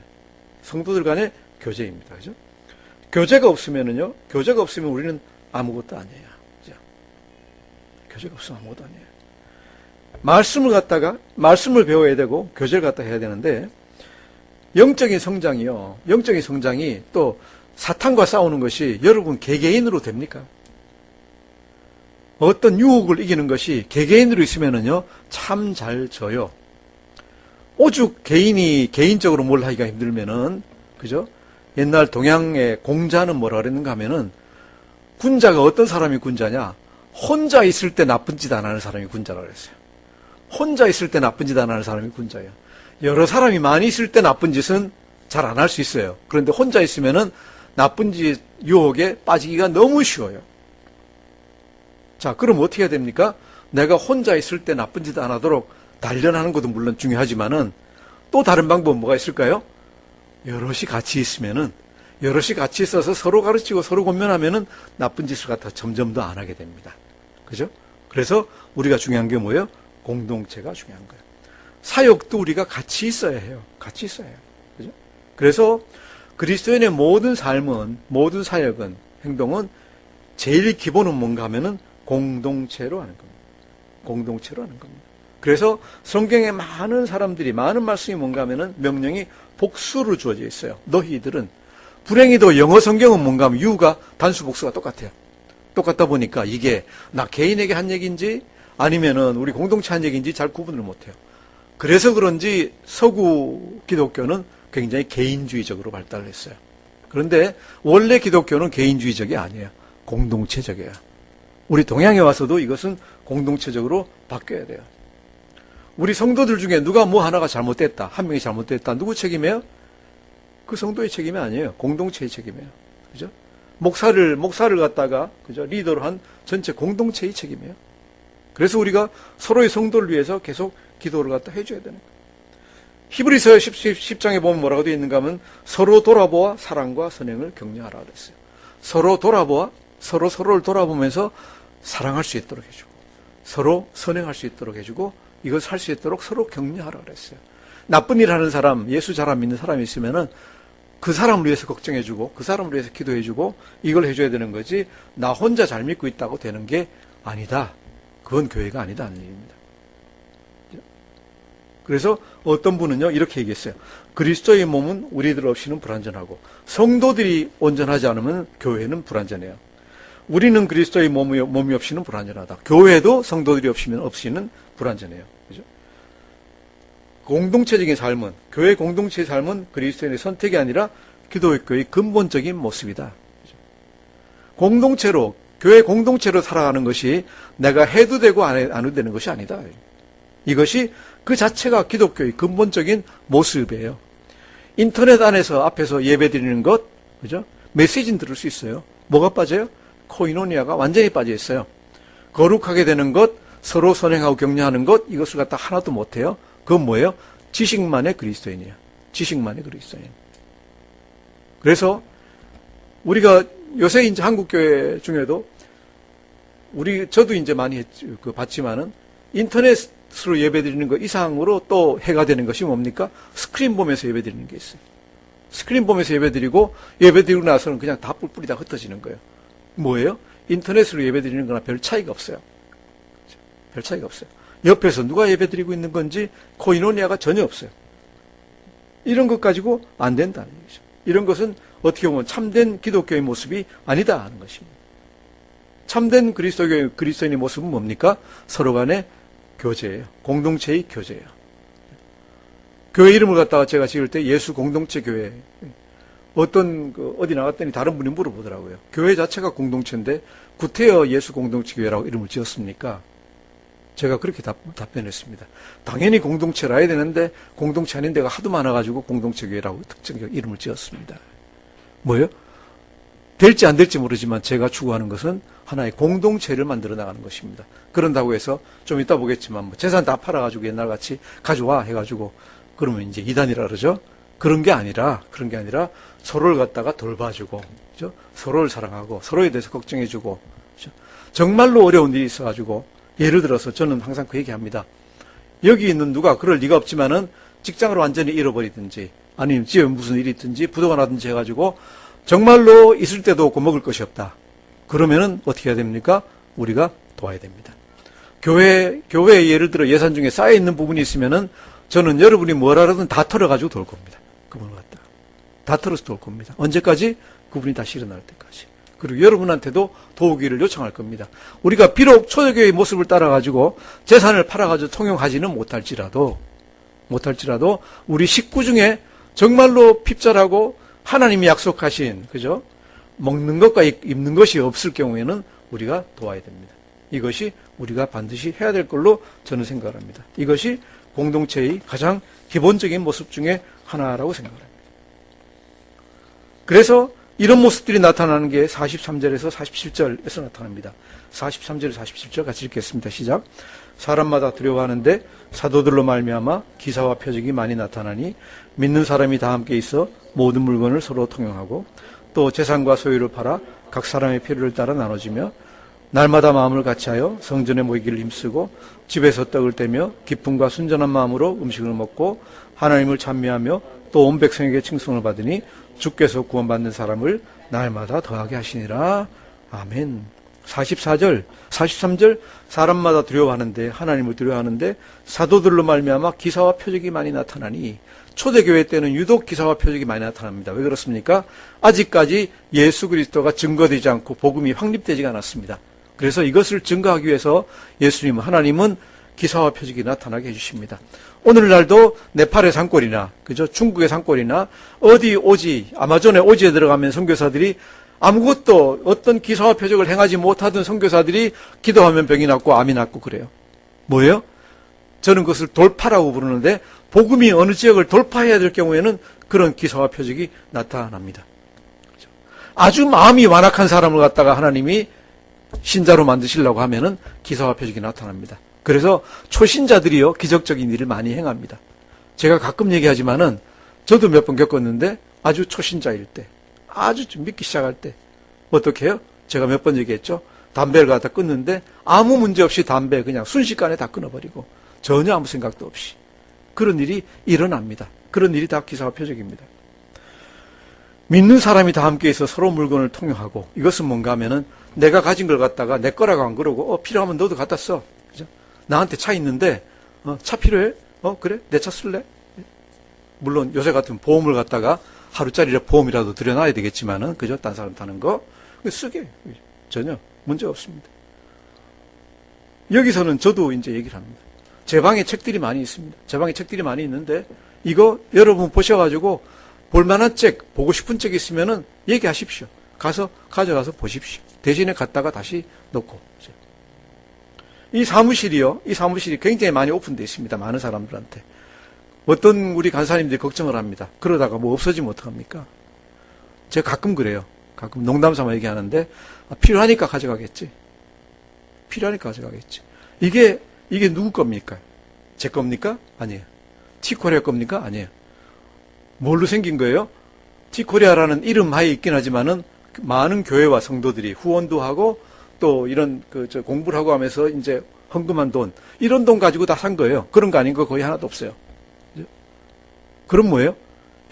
성도들 간의 교제입니다. 그죠? 교제가 없으면은요, 교제가 없으면 우리는 아무것도 아니에요. 그죠? 교제가 없으면 아무것도 아니에요. 말씀을 배워야 되고, 교제를 갖다 해야 되는데, 영적인 성장이 또 사탄과 싸우는 것이 여러분 개개인으로 됩니까? 어떤 유혹을 이기는 것이 개개인으로 있으면은요, 참 잘 져요. 오죽 개인적으로 뭘 하기가 힘들면은, 그죠? 옛날 동양의 공자는 뭐라 그랬는가 하면은, 군자가 어떤 사람이 군자냐? 혼자 있을 때 나쁜 짓 안 하는 사람이 군자라고 그랬어요. 혼자 있을 때 나쁜 짓 안 하는 사람이 군자예요. 여러 사람이 많이 있을 때 나쁜 짓은 잘 안 할 수 있어요. 그런데 혼자 있으면은 나쁜 짓 유혹에 빠지기가 너무 쉬워요. 자, 그럼 어떻게 해야 됩니까? 내가 혼자 있을 때 나쁜 짓 안 하도록 단련하는 것도 물론 중요하지만은 또 다른 방법은 뭐가 있을까요? 여럿이 같이 있으면은, 여럿이 같이 있어서 서로 가르치고 서로 권면하면은 나쁜 짓을 갖다 점점 더 안 하게 됩니다. 그죠? 그래서 우리가 중요한 게 뭐예요? 공동체가 중요한 거예요. 사역도 우리가 같이 있어야 해요. 같이 있어야 해요. 그죠? 그래서 그리스도인의 모든 삶은, 모든 사역은, 행동은 제일 기본은 뭔가 하면은 공동체로 하는 겁니다. 공동체로 하는 겁니다. 그래서 성경에 많은 사람들이, 많은 말씀이 뭔가 하면은 명령이 복수로 주어져 있어요. 너희들은. 불행히도 영어 성경은 뭔가 하면 you가 단수 복수가 똑같아요. 똑같다 보니까 이게 나 개인에게 한 얘기인지 아니면은 우리 공동체 한 얘기인지 잘 구분을 못해요. 그래서 그런지 서구 기독교는 굉장히 개인주의적으로 발달을 했어요. 그런데 원래 기독교는 개인주의적이 아니에요. 공동체적이에요. 우리 동양에 와서도 이것은 공동체적으로 바뀌어야 돼요. 우리 성도들 중에 누가 뭐 하나가 잘못됐다, 한 명이 잘못됐다, 누구 책임이에요? 그 성도의 책임이 아니에요. 공동체의 책임이에요. 그죠? 목사를 갖다가, 그죠? 리더로 한 전체 공동체의 책임이에요. 그래서 우리가 서로의 성도를 위해서 계속 기도를 갖다 해줘야 되는 거예요. 히브리서 10장에 보면 뭐라고 되어 있는가 하면 서로 돌아보아 사랑과 선행을 격려하라 그랬어요. 서로 돌아보아, 서로를 돌아보면서 사랑할 수 있도록 해주고, 서로 선행할 수 있도록 해주고, 이것을 할 수 있도록 서로 격려하라 그랬어요. 나쁜 일 하는 사람, 예수 잘 안 믿는 사람이 있으면은 그 사람을 위해서 걱정해주고, 그 사람을 위해서 기도해주고, 이걸 해줘야 되는 거지, 나 혼자 잘 믿고 있다고 되는 게 아니다. 그건 교회가 아니다 하는 얘기입니다. 그래서 어떤 분은요, 이렇게 얘기했어요. 그리스도의 몸은 우리들 없이는 불완전하고, 성도들이 온전하지 않으면 교회는 불완전해요. 우리는 그리스도의 몸이 없이는 불완전하다. 교회도 성도들이 없이는 불완전해요. 그죠? 공동체적인 삶은, 교회 공동체의 삶은 그리스도인의 선택이 아니라 기독교의 근본적인 모습이다. 그죠? 공동체로, 교회 공동체로 살아가는 것이 내가 해도 되고 안 해도 되는 것이 아니다. 이것이 그 자체가 기독교의 근본적인 모습이에요. 인터넷 안에서 앞에서 예배 드리는 것, 그죠? 메시지는 들을 수 있어요. 뭐가 빠져요? 코이노니아가 완전히 빠져 있어요. 거룩하게 되는 것, 서로 선행하고 격려하는 것, 이것을 갖다 하나도 못해요. 그건 뭐예요? 지식만의 그리스도인이에요. 지식만의 그리스도인. 그래서 우리가 요새 이제 한국교회 중에도 저도 이제 많이 봤지만은 인터넷으로 예배드리는 것 이상으로 또 해가 되는 것이 뭡니까? 스크린 보면서 예배드리는 게 있어요. 스크린 보면서 예배드리고 예배드리고 나서는 그냥 다 뿔뿔이 다 흩어지는 거예요. 뭐예요? 인터넷으로 예배드리는 거나 별 차이가 없어요. 별 차이가 없어요. 옆에서 누가 예배드리고 있는 건지 코이노니아가 전혀 없어요. 이런 것 가지고 안 된다는 얘기죠. 이런 것은 어떻게 보면 참된 기독교의 모습이 아니다 하는 것입니다. 참된 그리스도인의 모습은 뭡니까? 서로 간의 교제예요. 공동체의 교제예요. 교회 이름을 갖다가 제가 지을 때 예수 공동체 교회. 어디 나갔더니 다른 분이 물어보더라고요. 교회 자체가 공동체인데 구태여 예수 공동체 교회라고 이름을 지었습니까? 제가 그렇게 답변했습니다. 당연히 공동체라 해야 되는데 공동체 아닌 데가 하도 많아가지고 공동체 교회라고 특정 이름을 지었습니다. 뭐예요? 될지 안 될지 모르지만 제가 추구하는 것은 하나의 공동체를 만들어 나가는 것입니다. 그런다고 해서 좀 이따 보겠지만 재산 다 팔아가지고 옛날같이 가져와 해가지고 그러면 이제 이단이라 그러죠. 그런 게 아니라 서로를 갖다가 돌봐주고, 그죠? 서로를 사랑하고 서로에 대해서 걱정해주고, 그죠? 정말로 어려운 일이 있어가지고 예를 들어서 저는 항상 그 얘기합니다. 여기 있는 누가 그럴 리가 없지만은 직장을 완전히 잃어버리든지 아니면 집에 무슨 일이 있든지 부도가 나든지 해가지고 정말로 있을 때도 없고 먹을 것이 없다. 그러면은 어떻게 해야 됩니까? 우리가 도와야 됩니다. 교회에 예를 들어 예산 중에 쌓여있는 부분이 있으면은 저는 여러분이 뭐라 하든 다 털어가지고 돌 겁니다. 그분을 갖다. 다 털어서 돌 겁니다. 언제까지? 그분이 다시 일어날 때까지. 그리고 여러분한테도 도우기를 요청할 겁니다. 우리가 비록 초대교회의 모습을 따라가지고 재산을 팔아가지고 통용하지는 못할지라도 우리 식구 중에 정말로 핍절하고 하나님이 약속하신, 그죠? 먹는 것과 입는 것이 없을 경우에는 우리가 도와야 됩니다. 이것이 우리가 반드시 해야 될 걸로 저는 생각을 합니다. 이것이 공동체의 가장 기본적인 모습 중에 하나라고 생각합니다. 그래서 이런 모습들이 나타나는 게 43절에서 47절에서 나타납니다. 43절에서 47절 같이 읽겠습니다. 시작. 사람마다 두려워하는데 사도들로 말미암아 기사와 표적이 많이 나타나니 믿는 사람이 다 함께 있어 모든 물건을 서로 통용하고 또 재산과 소유를 팔아 각 사람의 필요를 따라 나눠주며 날마다 마음을 같이하여 성전에 모이기를 힘쓰고 집에서 떡을 떼며 기쁨과 순전한 마음으로 음식을 먹고 하나님을 찬미하며 또 온 백성에게 칭송을 받으니 주께서 구원받는 사람을 날마다 더하게 하시니라. 아멘. 44절, 43절 사람마다 두려워하는데 하나님을 두려워하는데 사도들로 말미암아 기사와 표적이 많이 나타나니 초대교회 때는 유독 기사와 표적이 많이 나타납니다. 왜 그렇습니까? 아직까지 예수 그리스도가 증거되지 않고 복음이 확립되지가 않았습니다. 그래서 이것을 증거하기 위해서 예수님은 하나님은 기사와 표적이 나타나게 해주십니다. 오늘날도 네팔의 산골이나 그죠? 중국의 산골이나 어디 오지 아마존의 오지에 들어가면 선교사들이 아무것도 어떤 기사와 표적을 행하지 못하던 선교사들이 기도하면 병이 낫고 암이 낫고 그래요. 뭐예요? 저는 그것을 돌파라고 부르는데 복음이 어느 지역을 돌파해야 될 경우에는 그런 기사와 표적이 나타납니다. 아주 마음이 완악한 사람을 갖다가 하나님이 신자로 만드시려고 하면은 기사와 표적이 나타납니다. 그래서 초신자들이요 기적적인 일을 많이 행합니다. 제가 가끔 얘기하지만은 저도 몇 번 겪었는데 아주 초신자일 때 아주 좀 믿기 시작할 때 어떻게 해요? 제가 몇 번 얘기했죠. 담배를 갖다 끊는데 아무 문제 없이 담배 그냥 순식간에 다 끊어버리고 전혀 아무 생각도 없이 그런 일이 일어납니다. 그런 일이 다 기사와 표적입니다. 믿는 사람이 다 함께 있어 서로 물건을 통용하고 이것은 뭔가 하면은 내가 가진 걸 갖다가 내 거라고 안 그러고 필요하면 너도 갖다 써. 그죠? 나한테 차 있는데 차 필요해? 그래? 내 차 쓸래? 물론 요새 같은 보험을 갖다가 하루짜리 보험이라도 들여놔야 되겠지만은 그죠? 딴 사람 타는 거 쓰게 전혀 문제 없습니다. 여기서는 저도 이제 얘기를 합니다. 제 방에 책들이 많이 있습니다. 제 방에 책들이 많이 있는데 이거 여러분 보셔가지고 볼만한 책, 보고 싶은 책 있으면은 얘기하십시오. 가서 가져가서 보십시오. 대신에 갔다가 다시 놓고. 이 사무실이 굉장히 많이 오픈되어 있습니다. 많은 사람들한테. 어떤 우리 간사님들이 걱정을 합니다. 그러다가 뭐 없어지면 어떡합니까? 제가 가끔 그래요. 가끔 농담 삼아 얘기하는데 필요하니까 가져가겠지. 필요하니까 가져가겠지. 이게 누구 겁니까? 제 겁니까? 아니에요. 티코리아 겁니까? 아니에요. 뭘로 생긴 거예요? 티코리아라는 이름 하에 있긴 하지만은 많은 교회와 성도들이 후원도 하고 또 이런 공부를 하고 하면서 이제 헌금한 돈 이런 돈 가지고 다 산 거예요. 그런 거 아닌 거 거의 하나도 없어요. 그럼 뭐예요?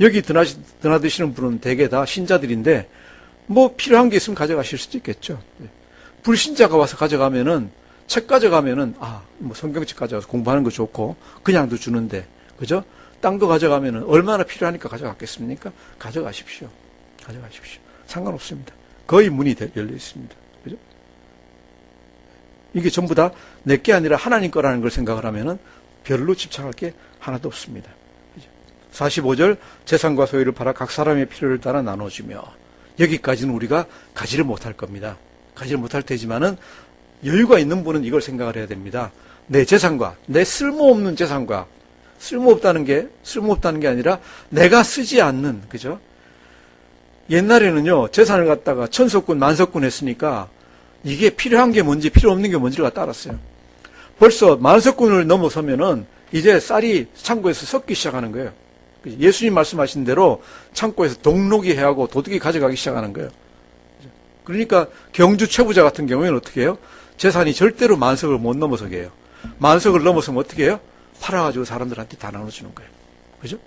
여기 드나드시는 분은 대개 다 신자들인데 뭐 필요한 게 있으면 가져가실 수도 있겠죠. 불신자가 와서 가져가면은 책 가져가면은 뭐 성경책 가져가서 공부하는 거 좋고 그냥도 주는데 그죠? 딴 거 가져가면은 얼마나 필요하니까 가져갔겠습니까? 가져가십시오. 가져가십시오. 상관없습니다. 거의 문이 열려 있습니다. 그죠? 이게 전부 다 내 게 아니라 하나님 거라는 걸 생각을 하면은 별로 집착할 게 하나도 없습니다. 45절 재산과 소유를 팔아 각 사람의 필요를 따라 나눠주며 여기까지는 우리가 가지를 못할 겁니다. 가지를 못할 테지만은 여유가 있는 분은 이걸 생각을 해야 됩니다. 내 재산과 내 쓸모없는 재산과 쓸모없다는 게 아니라 내가 쓰지 않는 그죠? 옛날에는요 재산을 갖다가 천석군 만석군 했으니까 이게 필요한 게 뭔지 필요 없는 게 뭔지를 갖다 알았어요. 벌써 만석군을 넘어서면은 이제 쌀이 창고에서 섞기 시작하는 거예요. 예수님 말씀하신 대로 창고에서 동록이 해하고 도둑이 가져가기 시작하는 거예요. 그러니까 경주 최부자 같은 경우에는 어떻게 해요? 재산이 절대로 만석을 못 넘어서게 해요. 만석을 넘어서면 어떻게 해요? 팔아가지고 사람들한테 다 나눠주는 거예요. 그죠?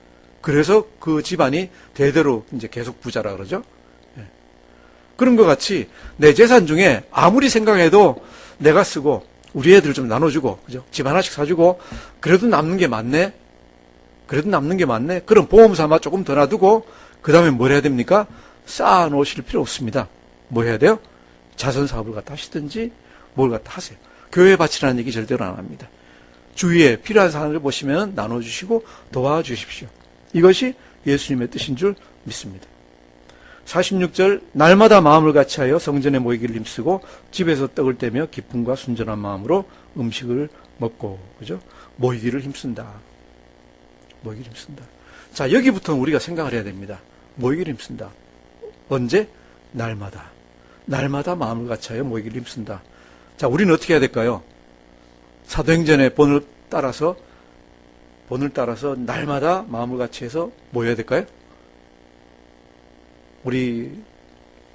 그래서 그 집안이 대대로 이제 계속 부자라 그러죠. 그런 것 같이 내 재산 중에 아무리 생각해도 내가 쓰고 우리 애들 좀 나눠주고 그죠? 집 하나씩 사주고 그래도 남는 게 많네. 그럼 보험 삼아 조금 더 놔두고 그 다음에 뭘 해야 됩니까? 쌓아 놓으실 필요 없습니다. 뭐 해야 돼요? 자선 사업을 갖다 하시든지 뭘 갖다 하세요. 교회 바치라는 얘기 절대로 안 합니다. 주위에 필요한 사람을 보시면 나눠주시고 도와주십시오. 이것이 예수님의 뜻인 줄 믿습니다. 46절 날마다 마음을 같이하여 성전에 모이기를 힘쓰고 집에서 떡을 떼며 기쁨과 순전한 마음으로 음식을 먹고 그죠? 모이기를 힘쓴다. 자 여기부터는 우리가 생각을 해야 됩니다. 모이기를 힘쓴다. 언제? 날마다 마음을 같이하여 모이기를 힘쓴다. 자 우리는 어떻게 해야 될까요? 사도행전의 본을 따라서 날마다 마음을 같이해서 뭐 해야 될까요? 우리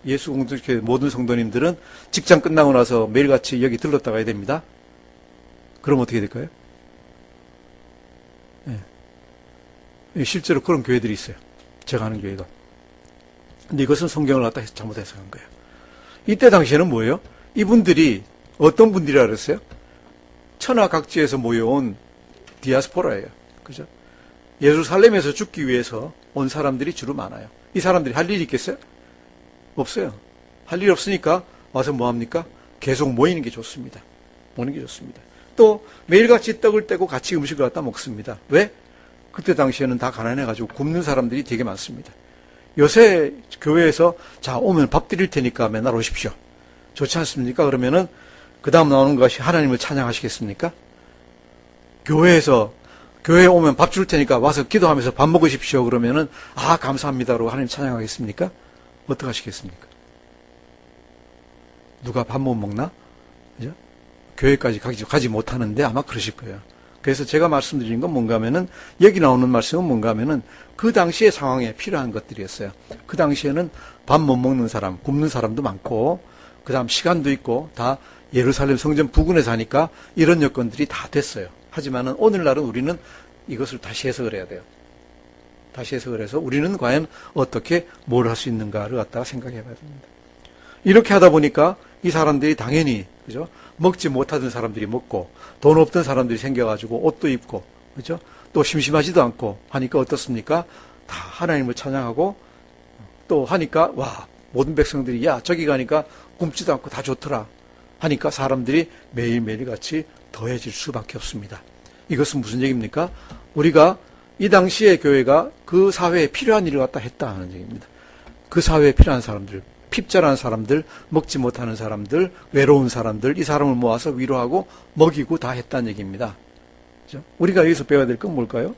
예수 공동체 모든 성도님들은 직장 끝나고 나서 매일같이 여기 들렀다 가야 됩니다. 그럼 어떻게 될까요? 네. 실제로 그런 교회들이 있어요. 제가 아는 교회가. 근데 이것은 성경을 갖다 잘못 해석한 거예요. 이때 당시에는 뭐예요? 이분들이 어떤 분들이라 그랬어요? 천하 각지에서 모여온 디아스포라예요. 그죠? 예루살렘에서 죽기 위해서 온 사람들이 주로 많아요. 이 사람들이 할 일이 있겠어요? 없어요. 할 일이 없으니까 와서 뭐 합니까? 계속 모이는 게 좋습니다. 모이는 게 좋습니다. 또 매일같이 떡을 떼고 같이 음식을 갖다 먹습니다. 왜? 그때 당시에는 다 가난해가지고 굶는 사람들이 되게 많습니다. 요새 교회에서 자 오면 밥 드릴 테니까 맨날 오십시오. 좋지 않습니까? 그러면은 그 다음 나오는 것이 하나님을 찬양하시겠습니까? 교회에 오면 밥 줄 테니까 와서 기도하면서 밥 먹으십시오. 그러면은 아 감사합니다로 하나님 찬양하겠습니까? 어떻게 하시겠습니까? 누가 밥 못 먹나? 그죠? 교회까지 가지 못하는데 아마 그러실 거예요. 그래서 제가 말씀드린 건 뭔가 하면은 여기 나오는 말씀은 뭔가 하면은 그 당시의 상황에 필요한 것들이었어요. 그 당시에는 밥 못 먹는 사람, 굶는 사람도 많고 그 다음 시간도 있고 다 예루살렘 성전 부근에 사니까 이런 여건들이 다 됐어요. 하지만은 오늘날은 우리는 이것을 다시 해석을 해야 돼요. 다시 해석을 해서 우리는 과연 어떻게 뭘 할 수 있는가를 갖다가 생각해 봐야 됩니다. 이렇게 하다 보니까 이 사람들이 당연히 그죠? 먹지 못하던 사람들이 먹고 돈 없던 사람들이 생겨가지고 옷도 입고 그죠? 또 심심하지도 않고 하니까 어떻습니까? 다 하나님을 찬양하고 또 하니까 와 모든 백성들이 야 저기 가니까 굶지도 않고 다 좋더라 하니까 사람들이 매일매일 같이 더해질 수밖에 없습니다. 이것은 무슨 얘기입니까? 우리가 이 당시의 교회가 그 사회에 필요한 일을 갖다 했다 하는 얘기입니다. 그 사회에 필요한 사람들, 핍절한 사람들, 먹지 못하는 사람들, 외로운 사람들, 이 사람을 모아서 위로하고 먹이고 다 했다는 얘기입니다. 그렇죠? 우리가 여기서 배워야 될 건 뭘까요?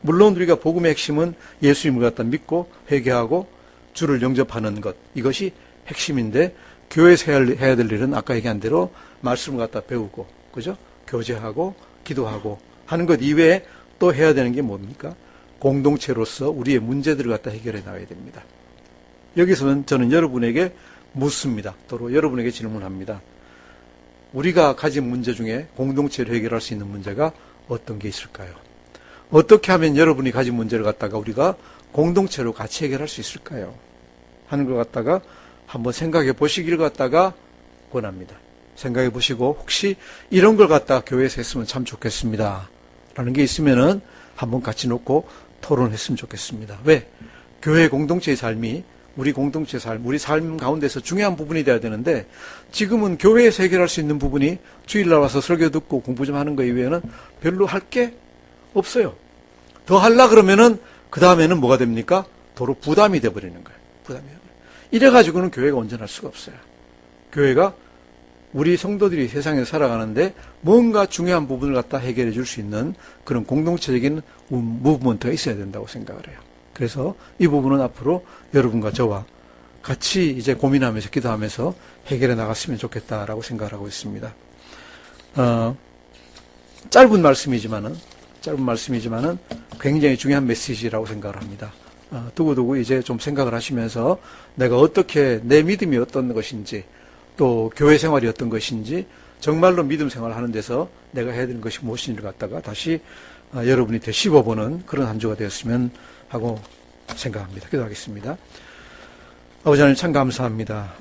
물론 우리가 복음의 핵심은 예수님을 갖다 믿고 회개하고 주를 영접하는 것, 이것이 핵심인데 교회에서 해야 될 일은 아까 얘기한 대로 말씀을 갖다 배우고 그죠? 교제하고 기도하고 하는 것 이외에 또 해야 되는 게 뭡니까? 공동체로서 우리의 문제들을 갖다 해결해 나가야 됩니다. 여기서는 저는 여러분에게 묻습니다. 또로 여러분에게 질문합니다. 우리가 가진 문제 중에 공동체로 해결할 수 있는 문제가 어떤 게 있을까요? 어떻게 하면 여러분이 가진 문제를 갖다가 우리가 공동체로 같이 해결할 수 있을까요? 하는 걸 갖다가 한번 생각해 보시기를 갖다가 권합니다. 생각해 보시고 혹시 이런 걸 갖다가 교회에서 했으면 참 좋겠습니다. 라는 게 있으면은 한번 같이 놓고 토론했으면 좋겠습니다. 왜? 교회 공동체의 삶이 우리 공동체 삶, 우리 삶 가운데서 중요한 부분이 돼야 되는데 지금은 교회에서 해결할 수 있는 부분이 주일날 와서 설교 듣고 공부 좀 하는 거 이외에는 별로 할 게 없어요. 더 하려 그러면은 그 다음에는 뭐가 됩니까? 도로 부담이 돼버리는 거예요. 부담이 돼버려요. 이래가지고는 교회가 온전할 수가 없어요. 교회가 우리 성도들이 세상에 살아가는데 뭔가 중요한 부분을 갖다 해결해 줄 수 있는 그런 공동체적인 무브먼트가 있어야 된다고 생각을 해요. 그래서 이 부분은 앞으로 여러분과 저와 같이 이제 고민하면서 기도하면서 해결해 나갔으면 좋겠다라고 생각을 하고 있습니다. 짧은 말씀이지만은 굉장히 중요한 메시지라고 생각을 합니다. 두고두고 이제 좀 생각을 하시면서 내가 어떻게 내 믿음이 어떤 것인지 또 교회 생활이 어떤 것인지 정말로 믿음 생활을 하는 데서 내가 해야 되는 것이 무엇인지를 갖다가 다시 여러분이 되씹어보는 그런 한 주가 되었으면 하고 생각합니다. 기도하겠습니다. 아버지 하나님 참 감사합니다.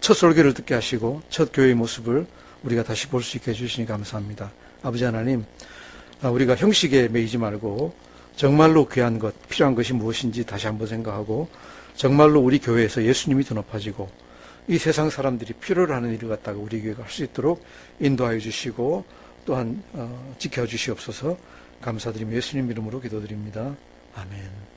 첫 설교를 듣게 하시고 첫 교회의 모습을 우리가 다시 볼 수 있게 해주시니 감사합니다. 아버지 하나님 우리가 형식에 매이지 말고 정말로 귀한 것, 필요한 것이 무엇인지 다시 한번 생각하고 정말로 우리 교회에서 예수님이 더 높아지고 이 세상 사람들이 필요로 하는 일을 갖다가 우리 교회가 할 수 있도록 인도하여 주시고 또한 지켜주시옵소서. 감사드리며 예수님 이름으로 기도드립니다. 아멘.